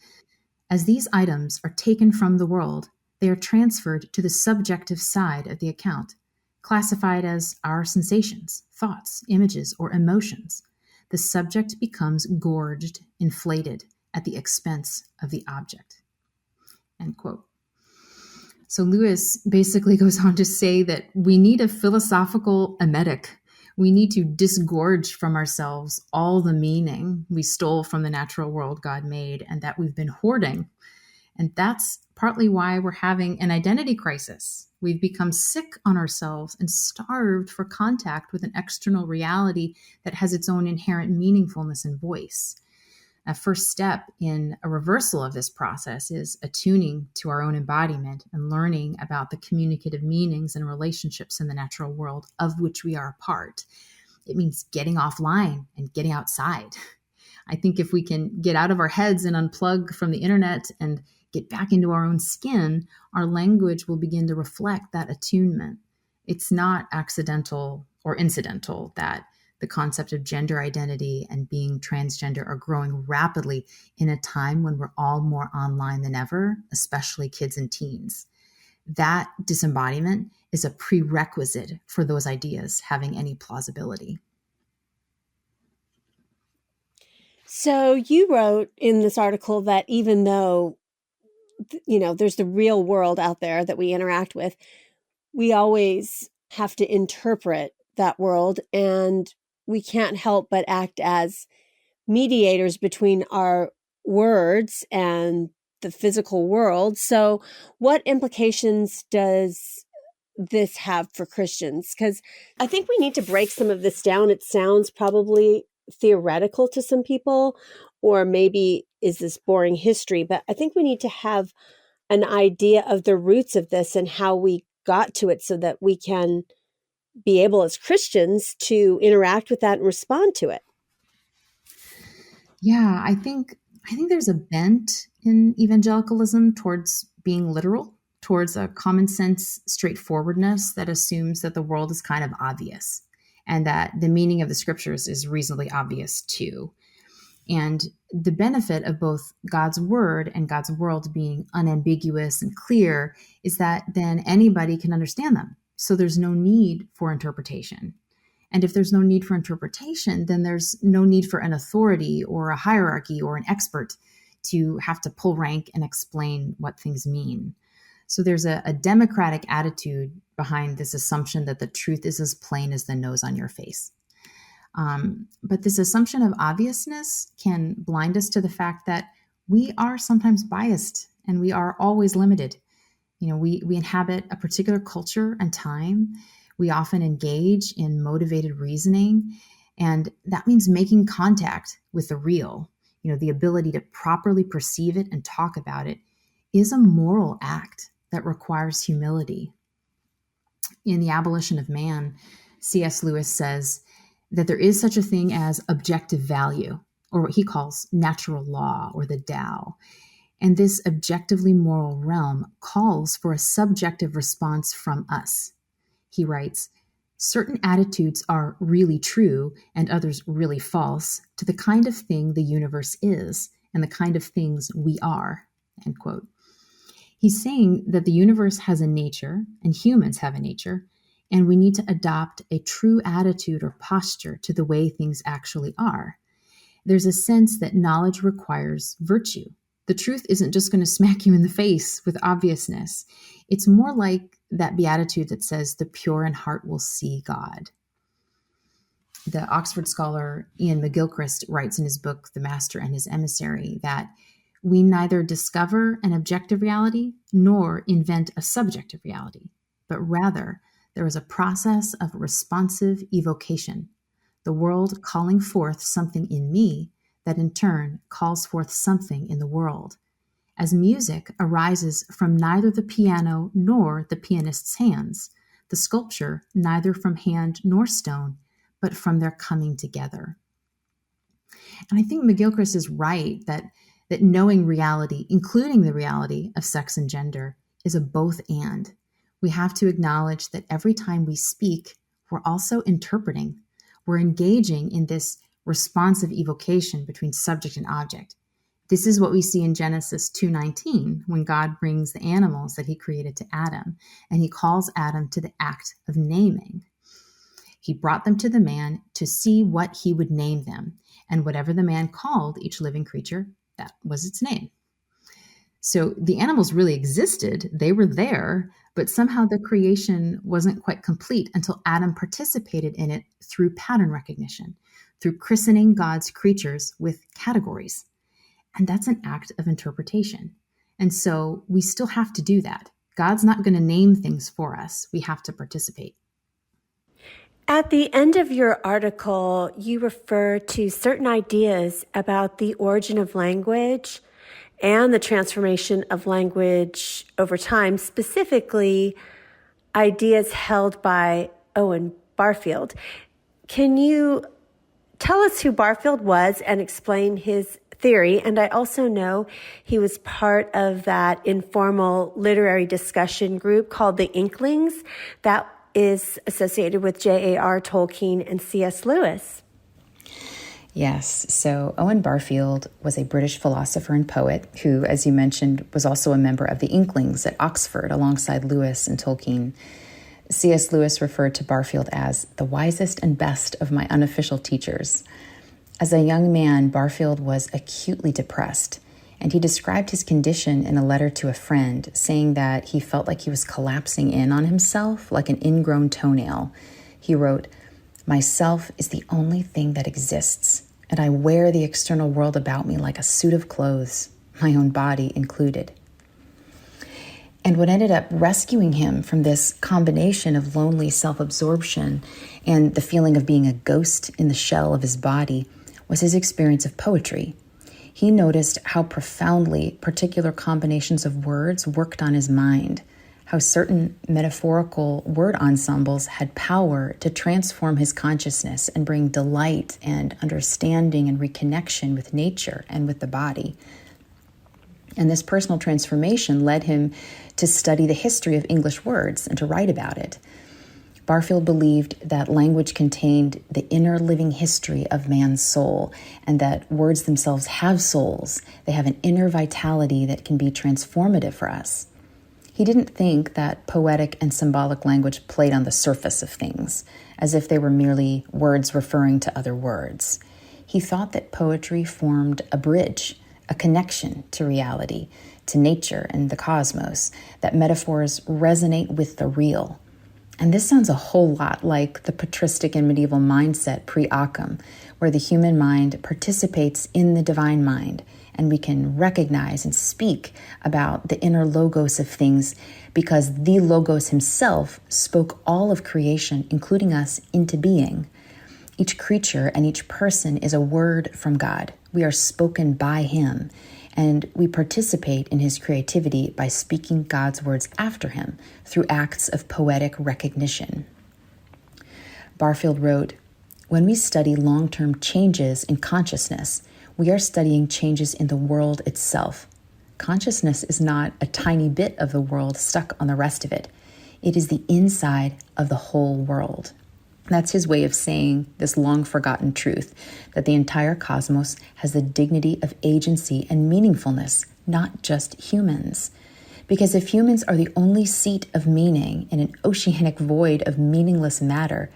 As these items are taken from the world, they are transferred to the subjective side of the account, classified as our sensations, thoughts, images, or emotions. The subject becomes gorged, inflated at the expense of the object." End quote. So Lewis basically goes on to say that we need a philosophical emetic. We need to disgorge from ourselves all the meaning we stole from the natural world God made and that we've been hoarding. And that's partly why we're having an identity crisis. We've become sick on ourselves and starved for contact with an external reality that has its own inherent meaningfulness and voice. A first step in a reversal of this process is attuning to our own embodiment and learning about the communicative meanings and relationships in the natural world of which we are a part. It means getting offline and getting outside. I think if we can get out of our heads and unplug from the internet and get back into our own skin, our language will begin to reflect that attunement. It's not accidental or incidental that the concept of gender identity and being transgender are growing rapidly in a time when we're all more online than ever, especially kids and teens. That disembodiment is a prerequisite for those ideas having any plausibility. So you wrote in this article that even though, there's the real world out there that we interact with, we always have to interpret that world, and we can't help but act as mediators between our words and the physical world. So what implications does this have for Christians? Because I think we need to break some of this down. It sounds probably theoretical to some people, or maybe is this boring history, but I think we need to have an idea of the roots of this and how we got to it so that we can be able as Christians to interact with that and respond to it. Yeah, I think there's a bent in evangelicalism towards being literal towards a common sense straightforwardness that assumes that the world is kind of obvious and that the meaning of the scriptures is reasonably obvious too. And the benefit of both God's word and God's world being unambiguous and clear is that then anybody can understand them. So there's no need for interpretation. And if there's no need for interpretation, then there's no need for an authority or a hierarchy or an expert to have to pull rank and explain what things mean. So there's a democratic attitude behind this assumption that the truth is as plain as the nose on your face. But this assumption of obviousness can blind us to the fact that we are sometimes biased and we are always limited. We inhabit a particular culture and time. We often engage in motivated reasoning, and that means making contact with the real. The ability to properly perceive it and talk about it is a moral act that requires humility. In The Abolition of Man, C.S. Lewis says that there is such a thing as objective value, or what he calls natural law or the Tao. And this objectively moral realm calls for a subjective response from us. He writes, certain attitudes are really true and others really false to the kind of thing the universe is and the kind of things we are, end quote. He's saying that the universe has a nature and humans have a nature, and we need to adopt a true attitude or posture to the way things actually are. There's a sense that knowledge requires virtue. The truth isn't just going to smack you in the face with obviousness. It's more like that beatitude that says the pure in heart will see God. The Oxford scholar Ian McGilchrist writes in his book, The Master and His Emissary, that we neither discover an objective reality nor invent a subjective reality, but rather there is a process of responsive evocation, the world calling forth something in me that in turn calls forth something in the world. As music arises from neither the piano nor the pianist's hands, the sculpture neither from hand nor stone, but from their coming together. And I think McGilchrist is right that knowing reality, including the reality of sex and gender, is a both and. We have to acknowledge that every time we speak, we're also interpreting. We're engaging in this responsive evocation between subject and object. This is what we see in Genesis 2:19, when God brings the animals that he created to Adam, and he calls Adam to the act of naming. He brought them to the man to see what he would name them, and whatever the man called each living creature, that was its name. So the animals really existed, they were there, but somehow the creation wasn't quite complete until Adam participated in it through pattern recognition, through christening God's creatures with categories. And that's an act of interpretation. And so we still have to do that. God's not going to name things for us. We have to participate. At the end of your article, you refer to certain ideas about the origin of language and the transformation of language over time, specifically ideas held by Owen Barfield. Can you tell us who Barfield was and explain his theory? And I also know he was part of that informal literary discussion group called the Inklings that is associated with J.A.R. Tolkien and C.S. Lewis. Yes, so Owen Barfield was a British philosopher and poet who, as you mentioned, was also a member of the Inklings at Oxford alongside Lewis and Tolkien. C.S. Lewis referred to Barfield as the wisest and best of my unofficial teachers. As a young man, Barfield was acutely depressed, and he described his condition in a letter to a friend, saying that he felt like he was collapsing in on himself like an ingrown toenail. He wrote, "Myself is the only thing that exists, and I wear the external world about me like a suit of clothes, my own body included." And what ended up rescuing him from this combination of lonely self-absorption and the feeling of being a ghost in the shell of his body was his experience of poetry. He noticed how profoundly particular combinations of words worked on his mind, how certain metaphorical word ensembles had power to transform his consciousness and bring delight and understanding and reconnection with nature and with the body. And this personal transformation led him to study the history of English words and to write about it. Barfield believed that language contained the inner living history of man's soul, and that words themselves have souls. They have an inner vitality that can be transformative for us. He didn't think that poetic and symbolic language played on the surface of things, as if they were merely words referring to other words. He thought that poetry formed a bridge, a connection to reality, to nature and the cosmos, that metaphors resonate with the real. And this sounds a whole lot like the patristic and medieval mindset pre-Occam, where the human mind participates in the divine mind, and we can recognize and speak about the inner logos of things because the logos himself spoke all of creation, including us, into being. Each creature and each person is a word from God. We are spoken by him, and we participate in his creativity by speaking God's words after him through acts of poetic recognition. Barfield wrote, "When we study long-term changes in consciousness, we are studying changes in the world itself. Consciousness is not a tiny bit of the world stuck on the rest of it. It is the inside of the whole world." That's his way of saying this long-forgotten truth, that the entire cosmos has the dignity of agency and meaningfulness, not just humans. Because if humans are the only seat of meaning in an oceanic void of meaningless matter,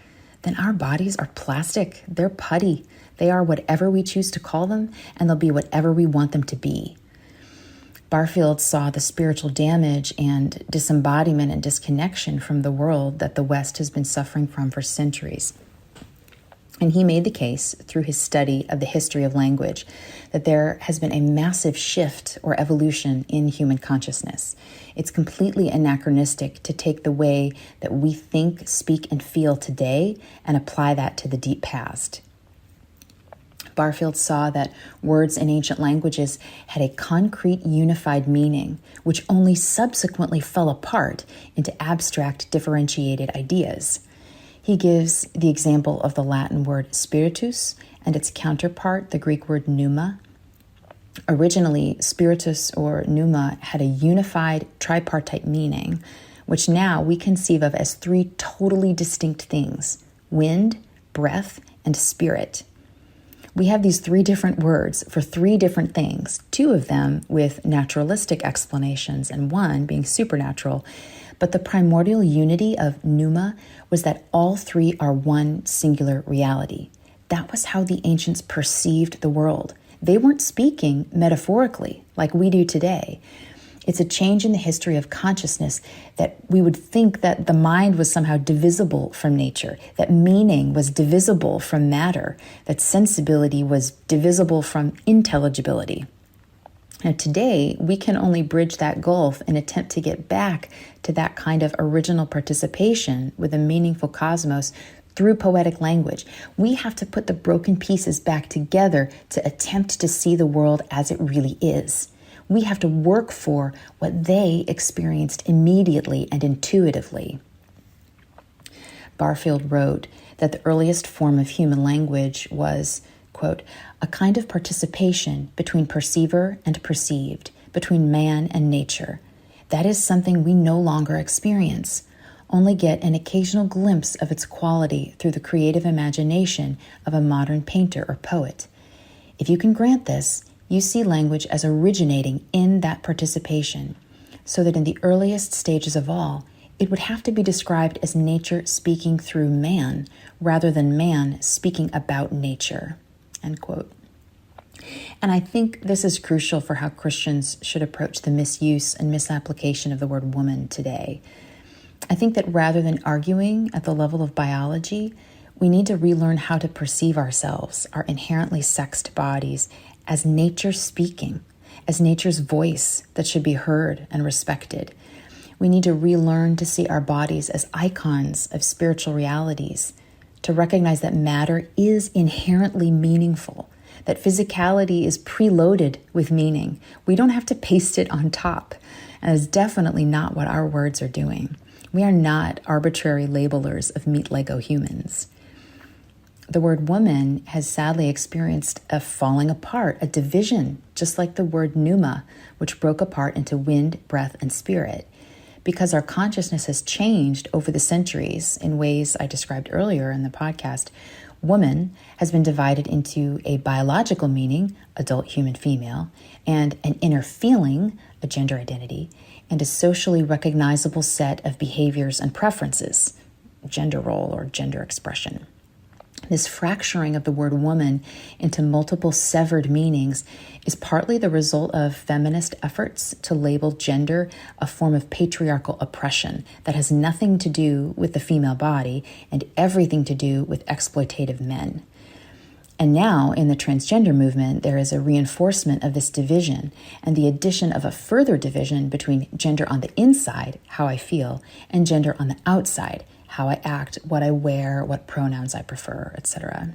then our bodies are plastic, they're putty, they are whatever we choose to call them, and they'll be whatever we want them to be. Barfield saw the spiritual damage and disembodiment and disconnection from the world that the West has been suffering from for centuries. And he made the case, through his study of the history of language, that there has been a massive shift or evolution in human consciousness. It's completely anachronistic to take the way that we think, speak, and feel today and apply that to the deep past. Barfield saw that words in ancient languages had a concrete, unified meaning, which only subsequently fell apart into abstract, differentiated ideas. He gives the example of the Latin word spiritus and its counterpart, the Greek word pneuma. Originally, spiritus or pneuma had a unified, tripartite meaning, which now we conceive of as three totally distinct things: wind, breath, and spirit. We have these three different words for three different things, two of them with naturalistic explanations and one being supernatural. But the primordial unity of pneuma was that all three are one singular reality. That was how the ancients perceived the world. They weren't speaking metaphorically like we do today. It's a change in the history of consciousness that we would think that the mind was somehow divisible from nature, that meaning was divisible from matter, that sensibility was divisible from intelligibility. Now today, we can only bridge that gulf and attempt to get back to that kind of original participation with a meaningful cosmos through poetic language. We have to put the broken pieces back together to attempt to see the world as it really is. We have to work for what they experienced immediately and intuitively. Barfield wrote that the earliest form of human language was, quote, a kind of participation between perceiver and perceived, between man and nature. That is something we no longer experience, only get an occasional glimpse of its quality through the creative imagination of a modern painter or poet. If you can grant this, you see language as originating in that participation, so that in the earliest stages of all, it would have to be described as nature speaking through man, rather than man speaking about nature, end quote. And I think this is crucial for how Christians should approach the misuse and misapplication of the word woman today. I think that rather than arguing at the level of biology, we need to relearn how to perceive ourselves, our inherently sexed bodies, as nature speaking, as nature's voice that should be heard and respected. We need to relearn to see our bodies as icons of spiritual realities, to recognize that matter is inherently meaningful, that physicality is preloaded with meaning. We don't have to paste it on top, and it's definitely not what our words are doing. We are not arbitrary labelers of meat Lego humans. The word woman has sadly experienced a falling apart, a division, just like the word pneuma, which broke apart into wind, breath, and spirit. Because our consciousness has changed over the centuries in ways I described earlier in the podcast, woman has been divided into a biological meaning, adult human female, and an inner feeling, a gender identity, and a socially recognizable set of behaviors and preferences, gender role or gender expression. This fracturing of the word woman into multiple severed meanings is partly the result of feminist efforts to label gender a form of patriarchal oppression that has nothing to do with the female body and everything to do with exploitative men. And now, in the transgender movement, there is a reinforcement of this division and the addition of a further division between gender on the inside, how I feel, and gender on the outside, how I act, what I wear, what pronouns I prefer, etc.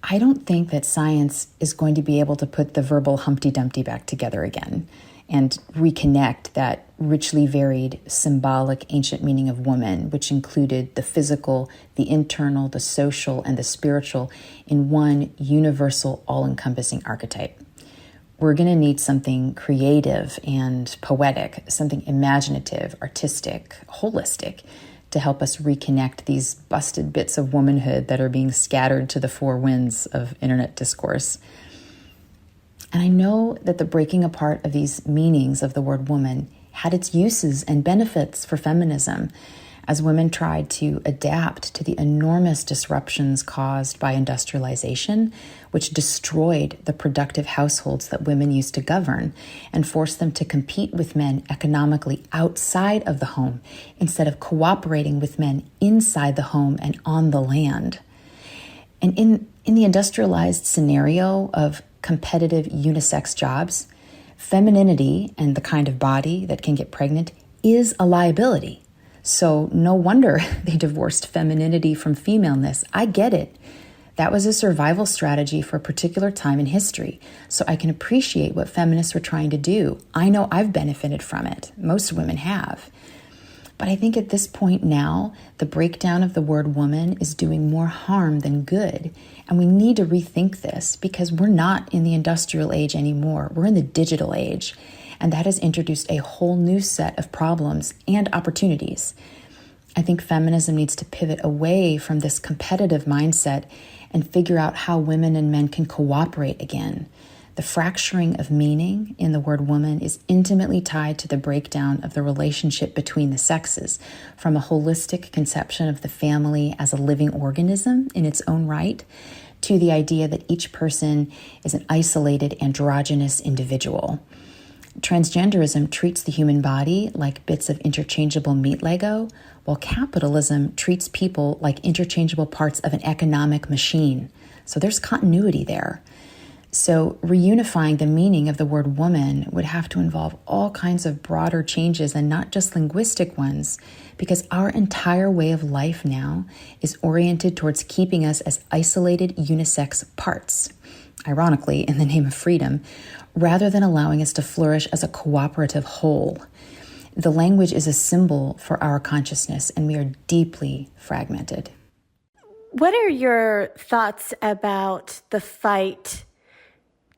I don't think that science is going to be able to put the verbal Humpty Dumpty back together again and reconnect that richly varied symbolic ancient meaning of woman, which included the physical, the internal, the social, and the spiritual in one universal, all-encompassing archetype. We're going to need something creative and poetic, something imaginative, artistic, holistic, to help us reconnect these busted bits of womanhood that are being scattered to the four winds of internet discourse. And I know that the breaking apart of these meanings of the word woman had its uses and benefits for feminism as women tried to adapt to the enormous disruptions caused by industrialization, which destroyed the productive households that women used to govern and forced them to compete with men economically outside of the home instead of cooperating with men inside the home and on the land. And in the industrialized scenario of competitive unisex jobs, femininity and the kind of body that can get pregnant is a liability. So no wonder they divorced femininity from femaleness. I get it. That was a survival strategy for a particular time in history. So I can appreciate what feminists were trying to do. I know I've benefited from it. Most women have. But I think at this point now, the breakdown of the word woman is doing more harm than good. And we need to rethink this because we're not in the industrial age anymore. We're in the digital age. And that has introduced a whole new set of problems and opportunities. I think feminism needs to pivot away from this competitive mindset and figure out how women and men can cooperate again. The fracturing of meaning in the word woman is intimately tied to the breakdown of the relationship between the sexes, from a holistic conception of the family as a living organism in its own right, to the idea that each person is an isolated androgynous individual. Transgenderism treats the human body like bits of interchangeable meat Lego, while capitalism treats people like interchangeable parts of an economic machine. So there's continuity there. So reunifying the meaning of the word woman would have to involve all kinds of broader changes and not just linguistic ones, because our entire way of life now is oriented towards keeping us as isolated unisex parts, ironically in the name of freedom, rather than allowing us to flourish as a cooperative whole. The language is a symbol for our consciousness, and we are deeply fragmented. What are your thoughts about the fight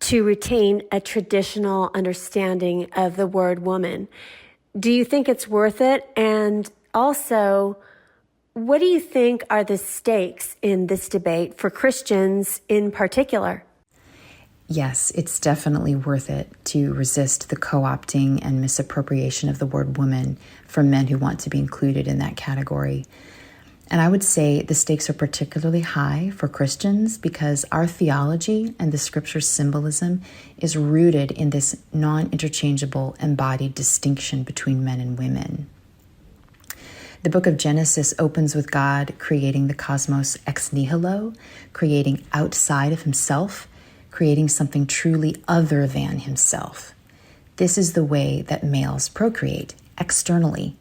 to retain a traditional understanding of the word woman? Do you think it's worth it? And also, what do you think are the stakes in this debate for Christians in particular? Yes, it's definitely worth it to resist the co-opting and misappropriation of the word woman from men who want to be included in that category. And I would say the stakes are particularly high for Christians because our theology and the scripture's symbolism is rooted in this non-interchangeable embodied distinction between men and women. The book of Genesis opens with God creating the cosmos ex nihilo, creating outside of himself, creating something truly other than himself. This is the way that males procreate, externally.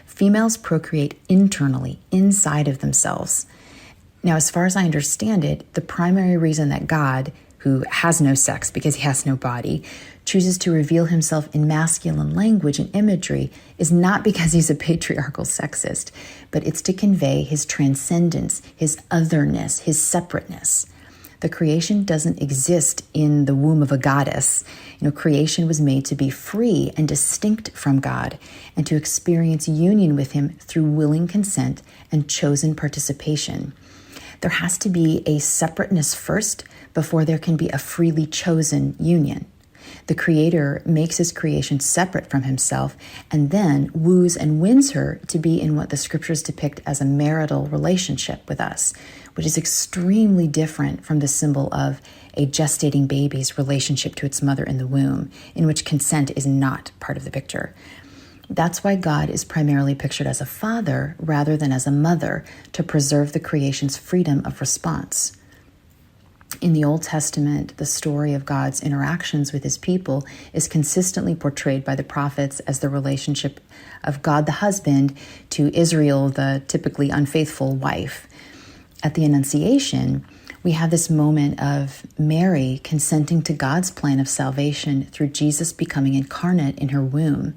Females procreate internally, inside of themselves. Now, as far as I understand it, the primary reason that God, who has no sex because he has no body, chooses to reveal himself in masculine language and imagery is not because he's a patriarchal sexist, but it's to convey his transcendence, his otherness, his separateness. The creation doesn't exist in the womb of a goddess. Creation was made to be free and distinct from God and to experience union with him through willing consent and chosen participation. There has to be a separateness first before there can be a freely chosen union. The Creator makes his creation separate from himself and then woos and wins her to be in what the scriptures depict as a marital relationship with us, which is extremely different from the symbol of a gestating baby's relationship to its mother in the womb, in which consent is not part of the picture. That's why God is primarily pictured as a father rather than as a mother, to preserve the creation's freedom of response. In the Old Testament, the story of God's interactions with his people is consistently portrayed by the prophets as the relationship of God the husband to Israel, the typically unfaithful wife. At the Annunciation, we have this moment of Mary consenting to God's plan of salvation through Jesus becoming incarnate in her womb.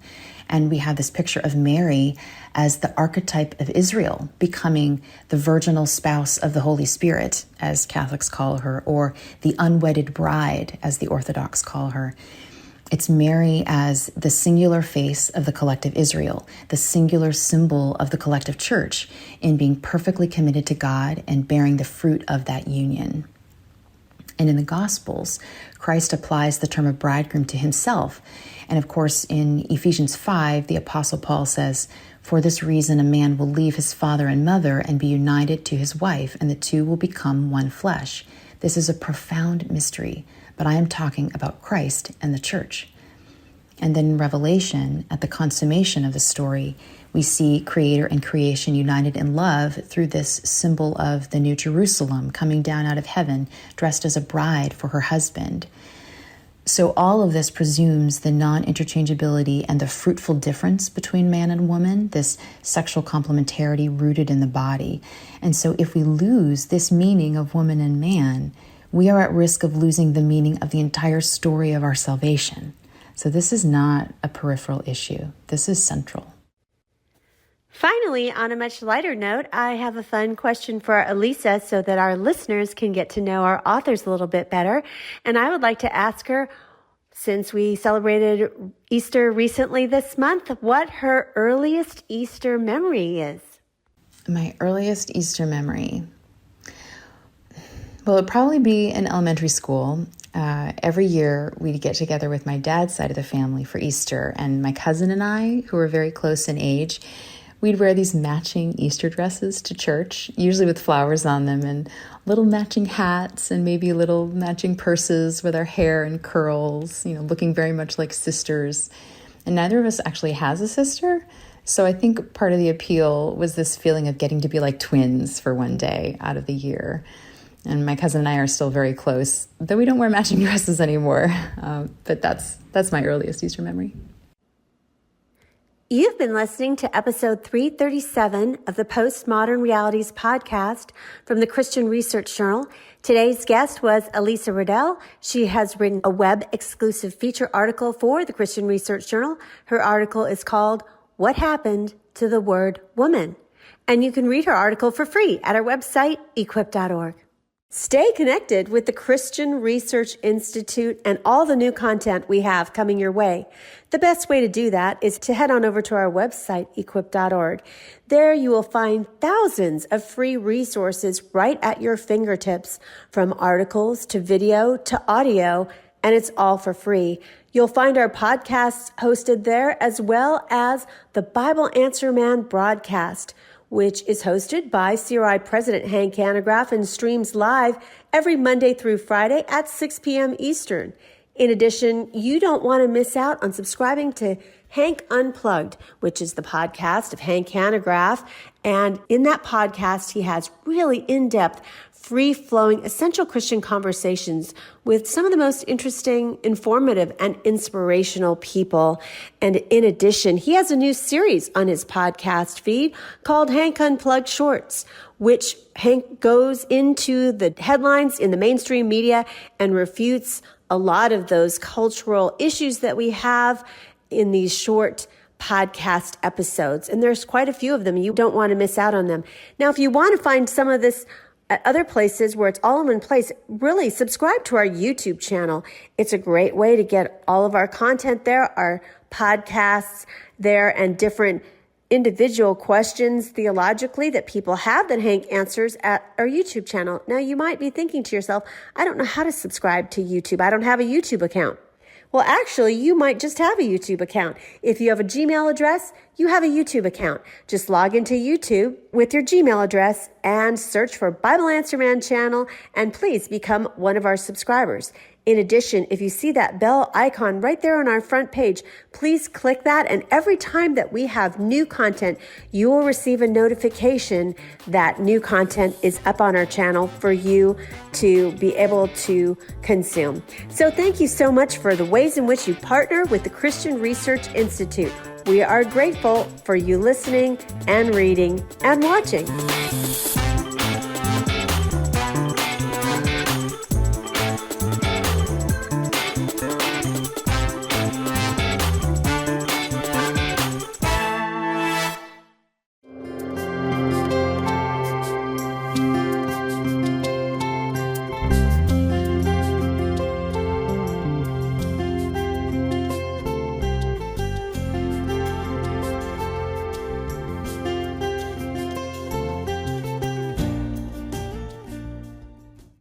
And we have this picture of Mary as the archetype of Israel, becoming the virginal spouse of the Holy Spirit, as Catholics call her, or the unwedded bride, as the Orthodox call her. It's Mary as the singular face of the collective Israel, the singular symbol of the collective church, in being perfectly committed to God and bearing the fruit of that union. And in the Gospels, Christ applies the term of bridegroom to himself. And of course, in Ephesians 5, the Apostle Paul says, "For this reason, a man will leave his father and mother and be united to his wife, and the two will become one flesh." This is a profound mystery, but I am talking about Christ and the church. And then in Revelation, at the consummation of the story, we see Creator and creation united in love through this symbol of the New Jerusalem coming down out of heaven, dressed as a bride for her husband. So all of this presumes the non-interchangeability and the fruitful difference between man and woman, this sexual complementarity rooted in the body. And so if we lose this meaning of woman and man, we are at risk of losing the meaning of the entire story of our salvation. So this is not a peripheral issue. This is central. Finally, on a much lighter note, I have a fun question for Elisa so that our listeners can get to know our authors a little bit better. And I would like to ask her, since we celebrated Easter recently this month, what her earliest Easter memory is. My earliest Easter memory. Well, it'd probably be in elementary school. Every year we'd get together with my dad's side of the family for Easter, and my cousin and I, who were very close in age, we'd wear these matching Easter dresses to church, usually with flowers on them, and little matching hats and maybe little matching purses with our hair and curls, looking very much like sisters. And neither of us actually has a sister. So I think part of the appeal was this feeling of getting to be like twins for one day out of the year. And my cousin and I are still very close, though we don't wear matching dresses anymore. But that's my earliest Easter memory. You've been listening to episode 337 of the Postmodern Realities podcast from the Christian Research Journal. Today's guest was Elisa Riddell. She has written a web-exclusive feature article for the Christian Research Journal. Her article is called "What Happened to the Word Woman?" And you can read her article for free at our website, equip.org. Stay connected with the Christian Research Institute and all the new content we have coming your way. The best way to do that is to head on over to our website, equip.org. There you will find thousands of free resources right at your fingertips, from articles to video to audio, and it's all for free. You'll find our podcasts hosted there, as well as the Bible Answer Man broadcast, which is hosted by CRI President Hank Hanegraaff and streams live every Monday through Friday at 6 p.m. Eastern. In addition, you don't want to miss out on subscribing to Hank Unplugged, which is the podcast of Hank Hanegraaff. And in that podcast, he has really in-depth, free-flowing, essential Christian conversations with some of the most interesting, informative, and inspirational people. And in addition, he has a new series on his podcast feed called Hank Unplugged Shorts, which Hank goes into the headlines in the mainstream media and refutes a lot of those cultural issues that we have in these short podcast episodes. And there's quite a few of them. You don't want to miss out on them. Now, if you want to find some of this at other places where it's all in one place, really subscribe to our YouTube channel. It's a great way to get all of our content there, our podcasts there, and different individual questions theologically that people have that Hank answers at our YouTube channel. Now, you might be thinking to yourself, I don't know how to subscribe to YouTube. I don't have a YouTube account. Well, actually, you might just have a YouTube account. If you have a Gmail address, you have a YouTube account. Just log into YouTube with your Gmail address and search for Bible Answer Man channel, and please become one of our subscribers. In addition, if you see that bell icon right there on our front page, please click that, and every time that we have new content, you will receive a notification that new content is up on our channel for you to be able to consume. So thank you so much for the ways in which you partner with the Christian Research Institute. We are grateful for you listening and reading and watching.